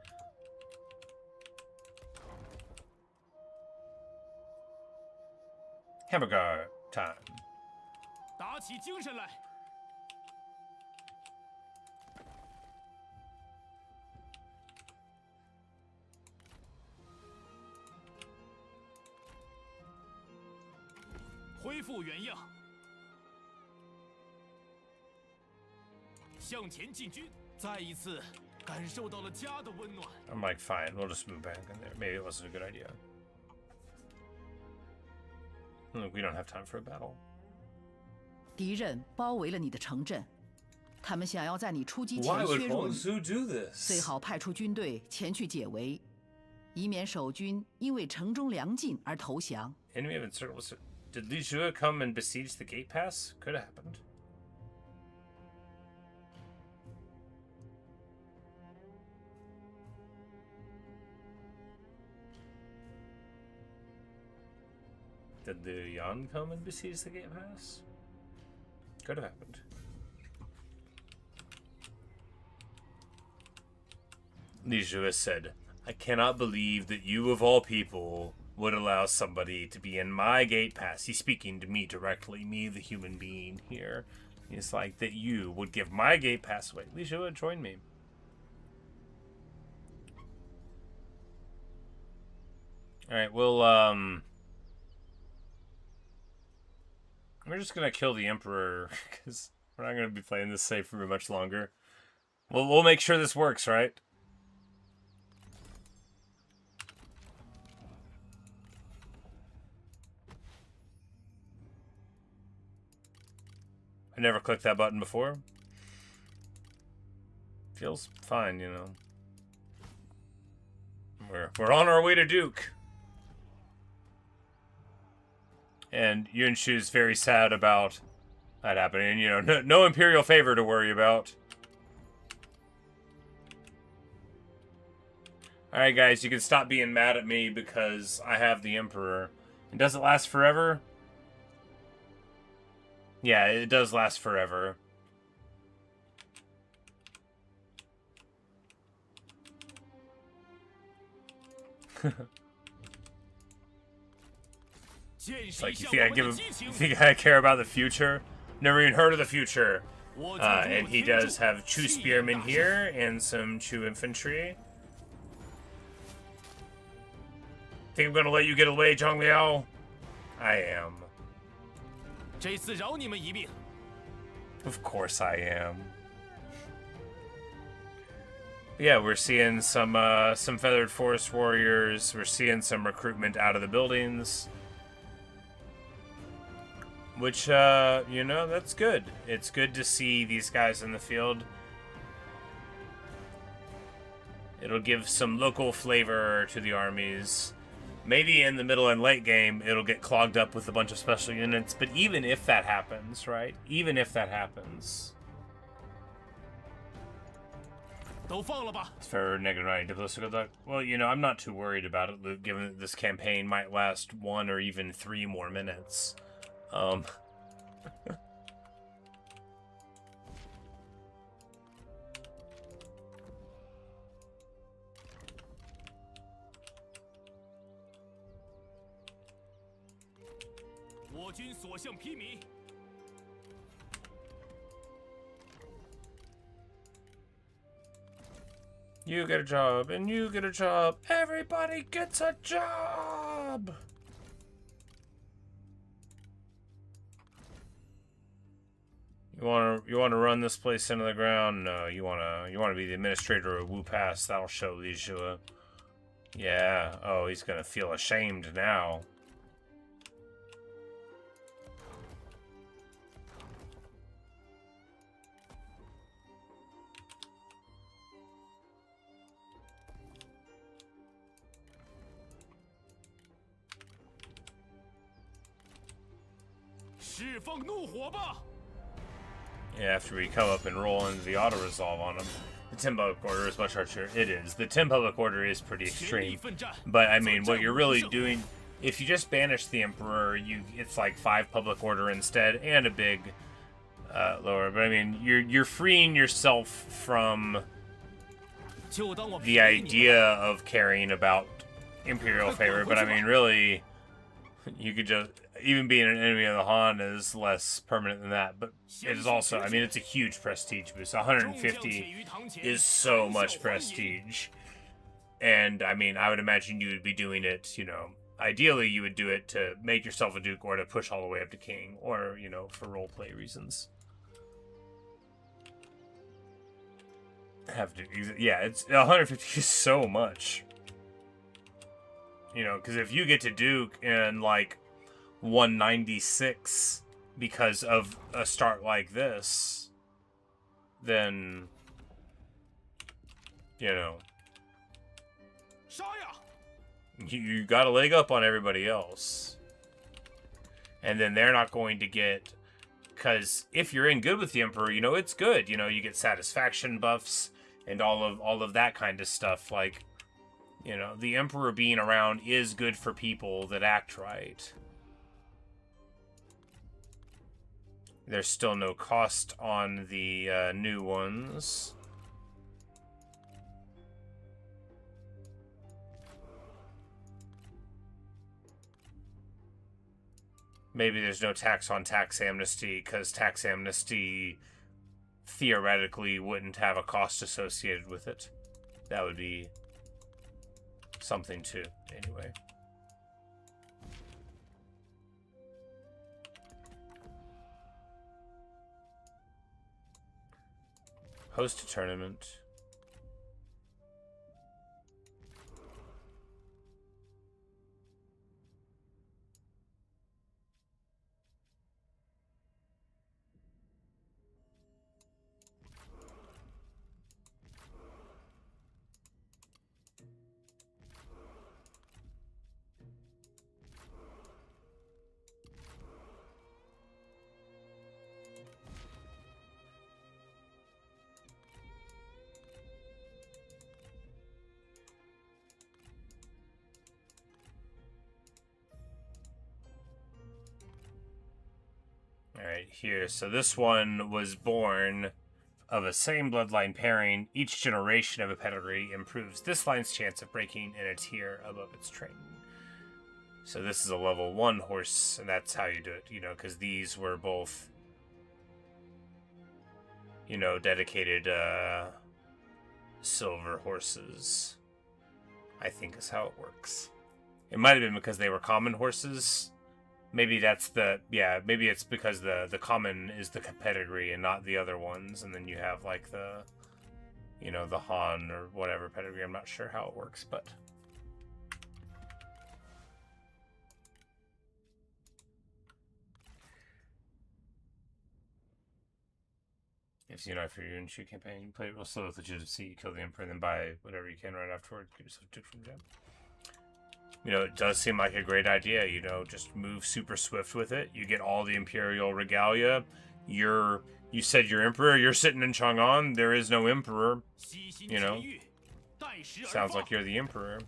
Hamburger time. 打起精神来！恢复原样，向前进军，再一次感受到了家的温暖。 I'm like, fine, we'll just move back in there. Maybe it wasn't a good idea. Look, we don't have time for a battle. 敌人包围了你的城镇，他们想要在你出击 Why 前 would 削弱你， Huangzu do this? 最好派出军队前去解围，以免守军因为城中粮尽而投降。 Enemy have encircled. Did Li Zhua come and besiege the gate pass? Could have happened. Did the Yan come and besiege the gate pass? Could have happened. Li Zhua said, I cannot believe that you of all people would allow somebody to be in my gate pass. He's speaking to me directly, me the human being here. He's like, that you would give my gate pass away. Li Zhua, join me. Alright, well, we're just gonna kill the Emperor, because we're not gonna be playing this safe for much longer. We'll make sure this works, right? I never clicked that button before. Feels fine, you know. We're on our way to Duke. And Yunshu's very sad about that happening. You know, no Imperial favor to worry about. Alright, guys, you can stop being mad at me because I have the Emperor. And does it last forever? Yeah, it does last forever. It's like, you think I care about the future? Never even heard of the future. And he does have Chu spearmen here and some Chu infantry. Think I'm gonna let you get away, Zhang Liao? I am. Of course I am. Yeah, we're seeing some Feathered Forest warriors. We're seeing some recruitment out of the buildings. Which, you know, that's good. It's good to see these guys in the field. It'll give some local flavor to the armies. Maybe in the middle and late game, it'll get clogged up with a bunch of special units. But even if that happens, right? Even if that happens... It's for negative 90 diplomatic luck. Well, you know, I'm not too worried about it, Luke, given that this campaign might last 1 or even 3 more minutes. You get a job, and you get a job. Everybody gets a job! You wanna run this place into the ground? No, you wanna be the administrator of Wu Pass. That'll show Li Shua. Yeah. Oh, he's gonna feel ashamed now. Yeah, after we come up and roll into the auto-resolve on him. The 10 public order is much harsher. It is. The 10 public order is pretty extreme. But, I mean, what you're really doing... If you just banish the Emperor, it's like 5 public order instead, and a big lower. But, I mean, you're freeing yourself from the idea of caring about Imperial favor. But, I mean, really, you could just... Even being an enemy of the Han is less permanent than that, but it is also, I mean, it's a huge prestige boost. 150 is so much prestige. And, I mean, I would imagine you would be doing it, you know, ideally you would do it to make yourself a duke or to push all the way up to king, or, you know, for roleplay reasons. Yeah, it's 150 is so much. You know, because if you get to duke and, like, 196 because of a start like this, then, you know, you got a leg up on everybody else. And then they're not going to get, because if you're in good with the Emperor, you know, it's good. You know, you get satisfaction buffs and all of that kind of stuff. Like, you know, the Emperor being around is good for people that act right. There's still no cost on the new ones. Maybe there's no tax on tax amnesty, because tax amnesty theoretically wouldn't have a cost associated with it. That would be something too, anyway. Host a tournament. Alright, here. So this one was born of a same bloodline pairing. Each generation of a pedigree improves this line's chance of breaking in a tier above its training. So this is a level 1 horse, and that's how you do it, you know, because these were both, you know, dedicated silver horses, I think is how it works. It might have been because they were common horses. Maybe that's the, yeah, maybe it's because the common is the pedigree and not the other ones, and then you have, like, the, you know, the Han or whatever pedigree. I'm not sure how it works, but... If you know, for your Inshu campaign, you play it real slow with legitimacy, you kill the Emperor, and then buy whatever you can right afterward. Get yourself took from jam. You know, it does seem like a great idea, you know, just move super swift with it. You get all the Imperial regalia. You said you're Emperor, you're sitting in Chang'an, there is no Emperor. You know, sounds like you're the Emperor.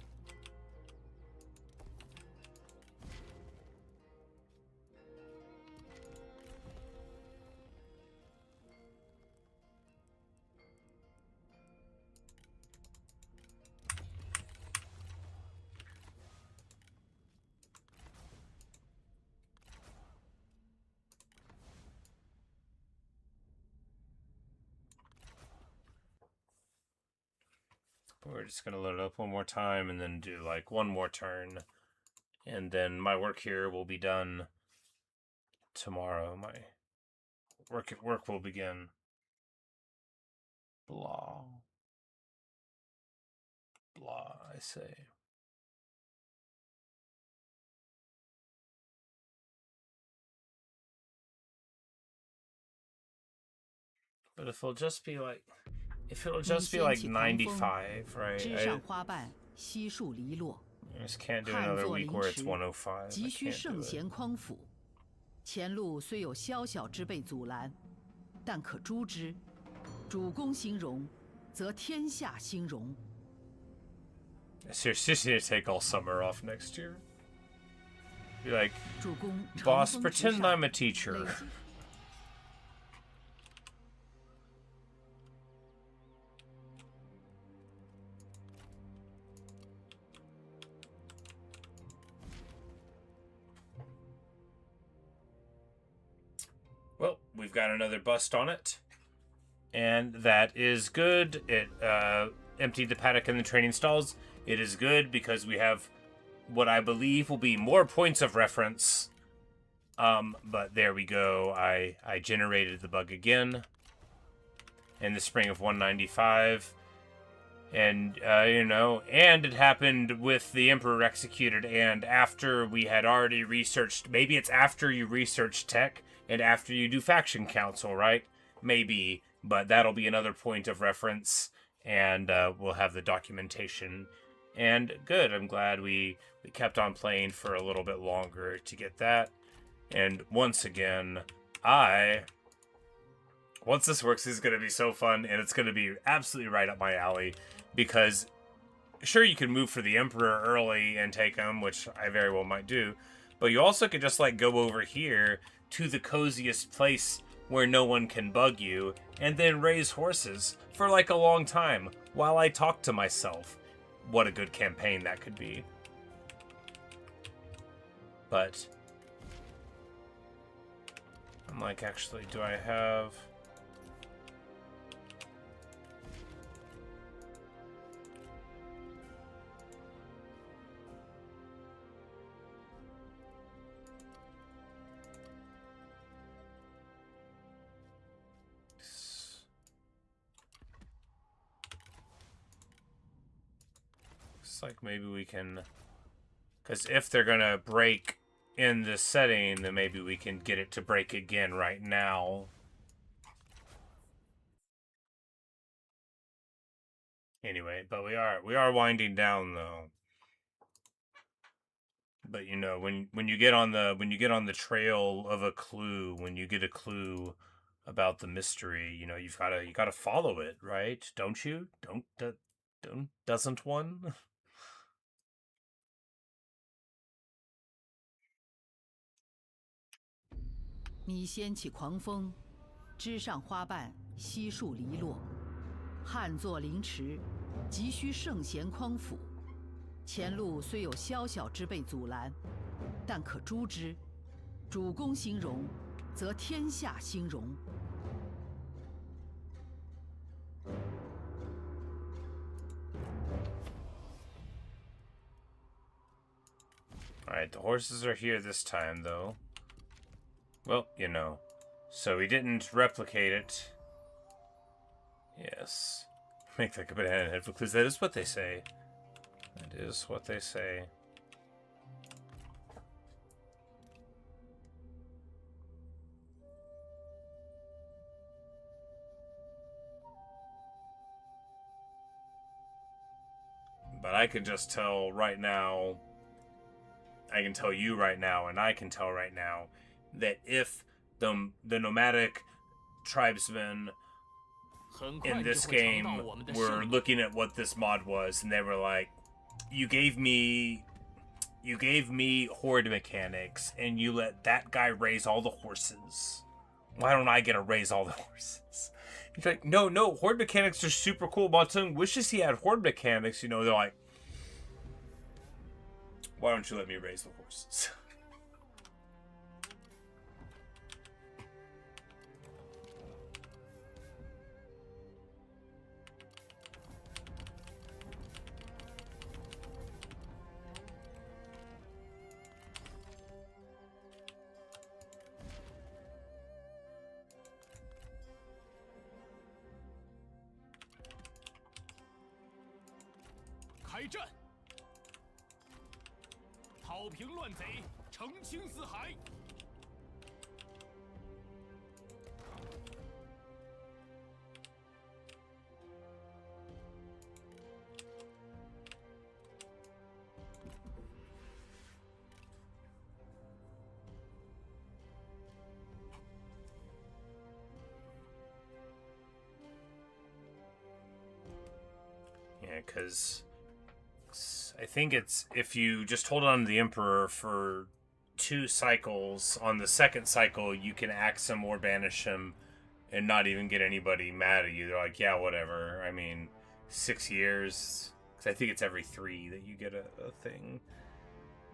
We're just going to load it up one more time and then do like one more turn. And then my work here will be done tomorrow. My work will begin. Blah. Blah, I say. But if it'll just be like, 95, right? I just can't do another week where it's 105. 急需圣贤匡辅，前路虽有宵小之辈阻拦，但可诛之。主公兴荣，则天下兴荣。Seriously, need to take all summer off next year. Be like, boss, pretend I'm a teacher. Well, we've got another bust on it. And that is good. It emptied the paddock and the training stalls. It is good because we have what I believe will be more points of reference. But there we go. I generated the bug again in the spring of 195. And, and it happened with the Emperor executed, and after we had already researched, maybe it's after you research tech, and after you do faction council, right? Maybe, but that'll be another point of reference, and we'll have the documentation. And good, I'm glad we kept on playing for a little bit longer to get that. And once again, once this works, this is going to be so fun, and it's going to be absolutely right up my alley, because sure, you can move for the Emperor early and take him, which I very well might do, but you also could just, like, go over here to the coziest place where no one can bug you, and then raise horses for, like, a long time while I talk to myself. What a good campaign that could be. But I'm like, actually, do I have... Like maybe we can, because if they're gonna break in this setting, then maybe we can get it to break again right now. Anyway, but we are winding down though. But you know, when you get on the trail of a clue, when you get a clue about the mystery, you know, you gotta follow it, right? Don't you? Doesn't one? 你掀起狂风，枝上花瓣悉数离落。汉作凌迟，急需圣贤匡辅。前路虽有宵小之辈阻拦，但可诛之。主公兴荣，则天下兴荣。Alright, the horses are here this time, though. Well, you know. So we didn't replicate it. Yes. Make like a banana head for clues. That is what they say. That is what they say. But I can just tell right now, I can tell you right now, and I can tell right now, that if the nomadic tribesmen in this game were looking at what this mod was, and they were like, you gave me horde mechanics, and you let that guy raise all the horses. Why don't I get to raise all the horses? He's like, no, horde mechanics are super cool. Montung wishes he had horde mechanics. You know, they're like, why don't you let me raise the horses? 开战，讨平乱贼，澄清四海。Yeah, because I think it's if you just hold on to the Emperor for 2 cycles, on the second cycle you can axe him or banish him and not even get anybody mad at you. They're like, yeah, whatever. I mean, 6 years. Because I think it's every 3 that you get a thing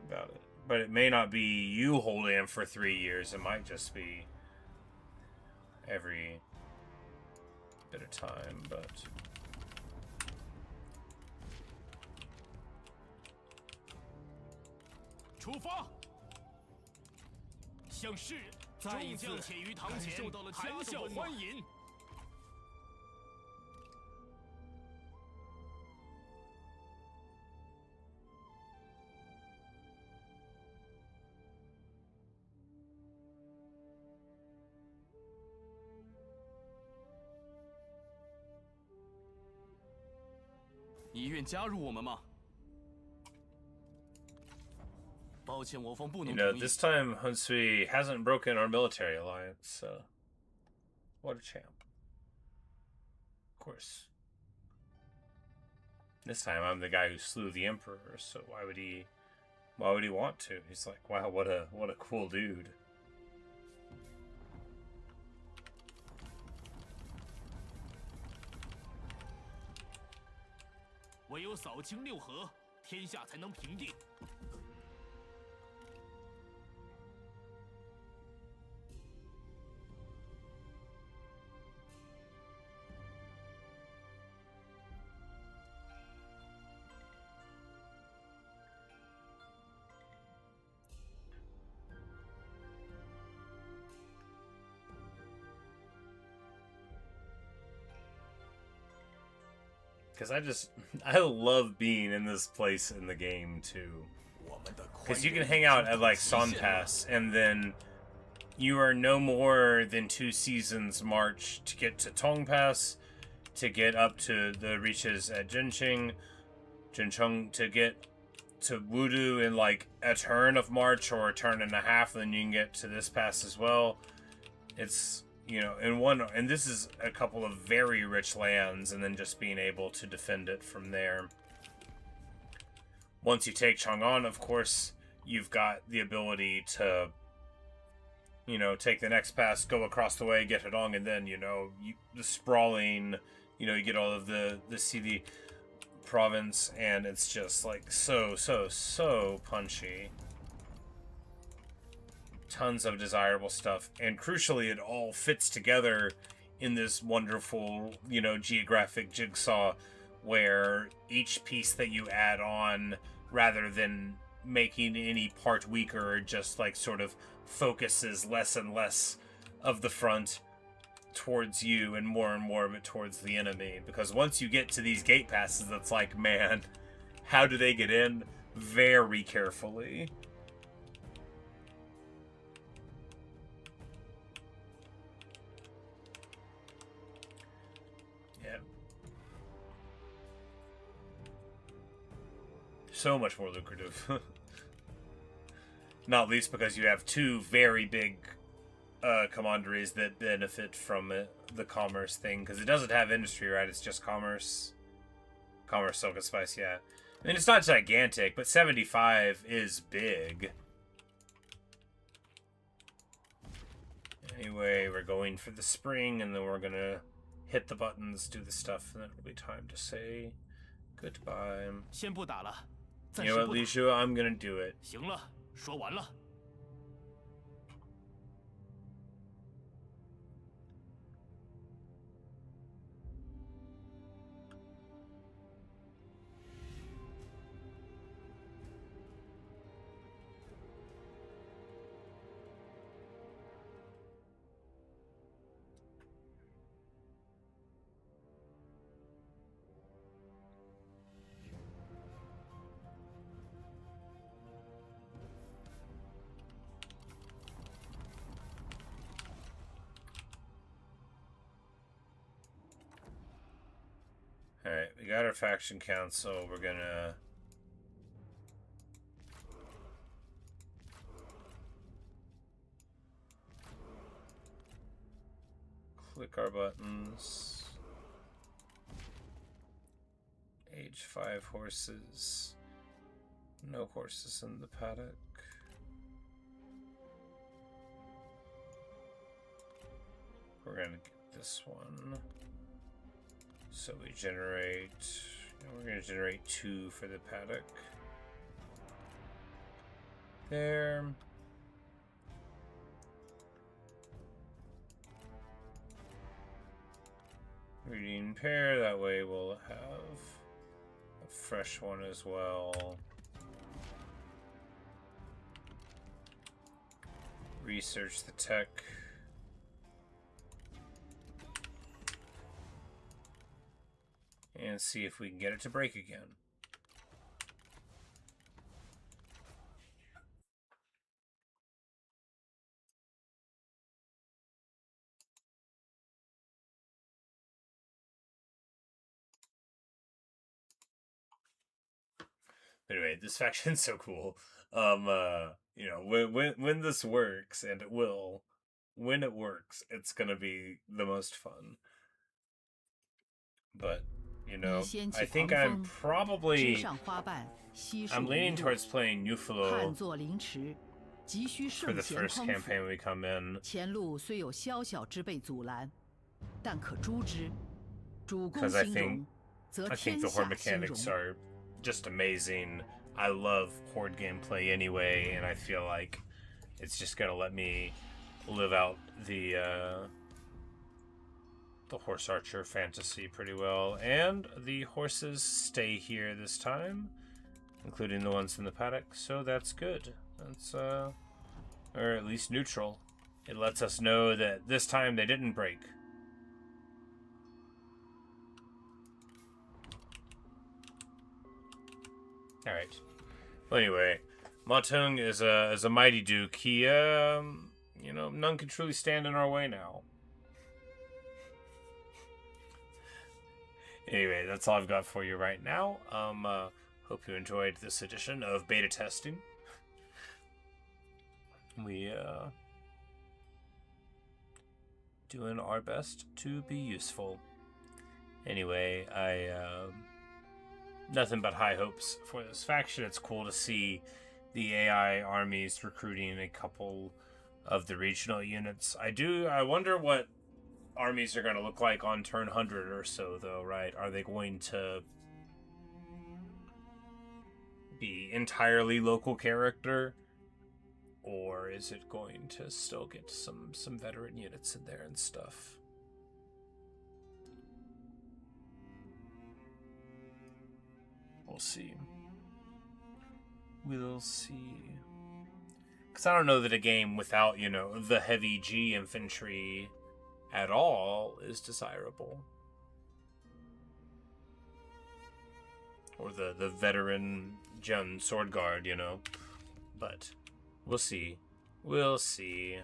about it. But it may not be you holding him for 3 years. It might just be every bit of time, but...出发！向世人众将且于堂前，谈笑欢饮。你愿加入我们吗？ 抱歉，我方不 You 能 know, 同意。 this time Hunsui hasn't broken our military alliance, so what a champ. Of course. This time I'm the guy who slew the Emperor, so why would he want to? He's like, wow, what a cool dude. 唯有扫清六合，天下才能平定。 Because I love being in this place in the game too. Because you can hang out at like Son Pass, and then you are no more than 2 seasons march to get to Tong Pass, to get up to the reaches at Jincheng, to get to Wudu in like a turn of march or a turn and a half, then you can get to this pass as well. It's, you know, and this is a couple of very rich lands, and then just being able to defend it from there. Once you take Chang'an, of course, you've got the ability to, you know, take the next pass, go across the way, get Hedong, and then, you know, the sprawling, you know, you get all of the CD province, and it's just like so punchy. Tons of desirable stuff, and crucially it all fits together in this wonderful, you know, geographic jigsaw where each piece that you add on, rather than making any part weaker, just like sort of focuses less and less of the front towards you and more of it towards the enemy. Because once you get to these gate passes, it's like, man, how do they get in? Very carefully. So much more lucrative. Not least because you have 2 very big commanderies that benefit from it, the commerce thing, because it doesn't have industry, right? It's just commerce. Commerce, silk, and spice, yeah. I mean, it's not gigantic, but 75 is big. Anyway, we're going for the spring, and then we're gonna hit the buttons, do the stuff, and then it'll be time to say goodbye. 先不打了。 You know what, Li Shu? I'm gonna do it. 行了，说完了。got our faction council. We're gonna click our buttons. Age 5 horses. No horses in the paddock. We're gonna get this one. So we generate, we're gonna generate 2 for the paddock. There. Breeding pair, that way we'll have a fresh one as well. Research the tech. And see if we can get it to break again. Anyway, this faction's so cool. You know, when this works, and it will, when it works, it's gonna be the most fun. But you know, I think I'm probably I'm leaning towards playing Nufalo for the first campaign we come in. Because I think the horde mechanics are just amazing. I love horde gameplay anyway, and I feel like it's just gonna let me live out the horse archer fantasy pretty well. And the horses stay here this time, including the ones in the paddock, so that's good. That's or at least neutral. It lets us know that this time they didn't break. All right. Well, anyway, Teng is a mighty duke. He you know, none can truly stand in our way now. Anyway, that's all I've got for you right now. Hope you enjoyed this edition of beta testing. We doing our best to be useful. Anyway, nothing but high hopes for this faction. It's cool to see the AI armies recruiting a couple of the regional units. I wonder what armies are going to look like on turn 100 or so, though, right? Are they going to be entirely local character, or is it going to still get some veteran units in there and stuff? We'll see. We'll see. Because I don't know that a game without, you know, the heavy G infantry at all is desirable. Or the veteran Jun sword guard, you know. But we'll see. We'll see.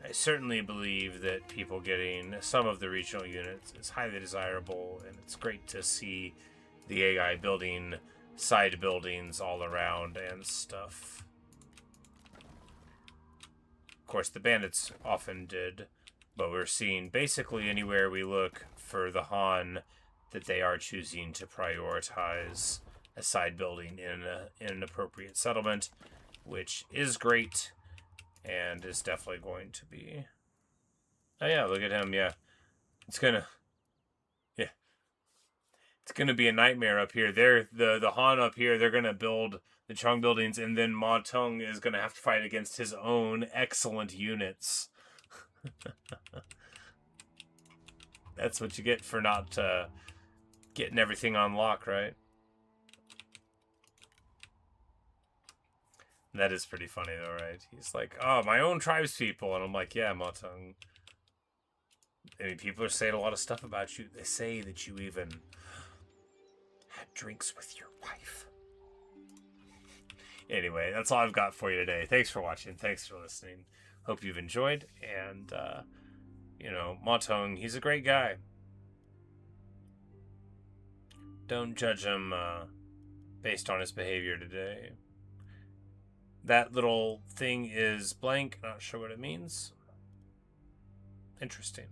I certainly believe that people getting some of the regional units is highly desirable, and it's great to see the AI building side buildings all around and stuff. Of course, the bandits often did, but we're seeing basically anywhere we look for the Han that they are choosing to prioritize a side building in an appropriate settlement, which is great and is definitely going to be. Oh yeah, look at him. Yeah, it's gonna be a nightmare up here. The Han up here, they're gonna build the Chung buildings, and then Ma Teng is gonna have to fight against his own excellent units. That's what you get for not getting everything on lock, right? That is pretty funny though, right? He's like, oh, my own tribespeople. And I'm like, yeah, Ma Teng. I mean, people are saying a lot of stuff about you. They say that you even had drinks with your wife. Anyway, that's all I've got for you today. Thanks for watching. Thanks for listening. Hope you've enjoyed. And, you know, Ma Teng, he's a great guy. Don't judge him based on his behavior today. That little thing is blank. Not sure what it means. Interesting.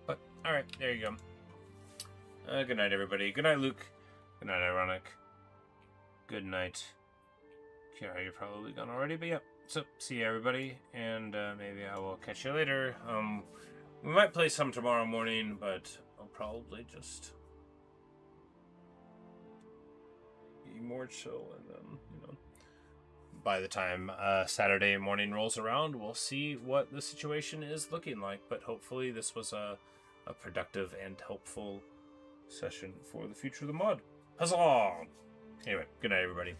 But, alright, there you go. Good night, everybody. Good night, Luke. Good night, Ironic. Good night. Kira, you're probably gone already, but yep. So, see you, everybody, and maybe I will catch you later. We might play some tomorrow morning, but I'll probably just be more chill, and then, you know, by the time Saturday morning rolls around, we'll see what the situation is looking like. But hopefully this was a productive and helpful session for the future of the mod. Huzzah! Anyway, good night, everybody.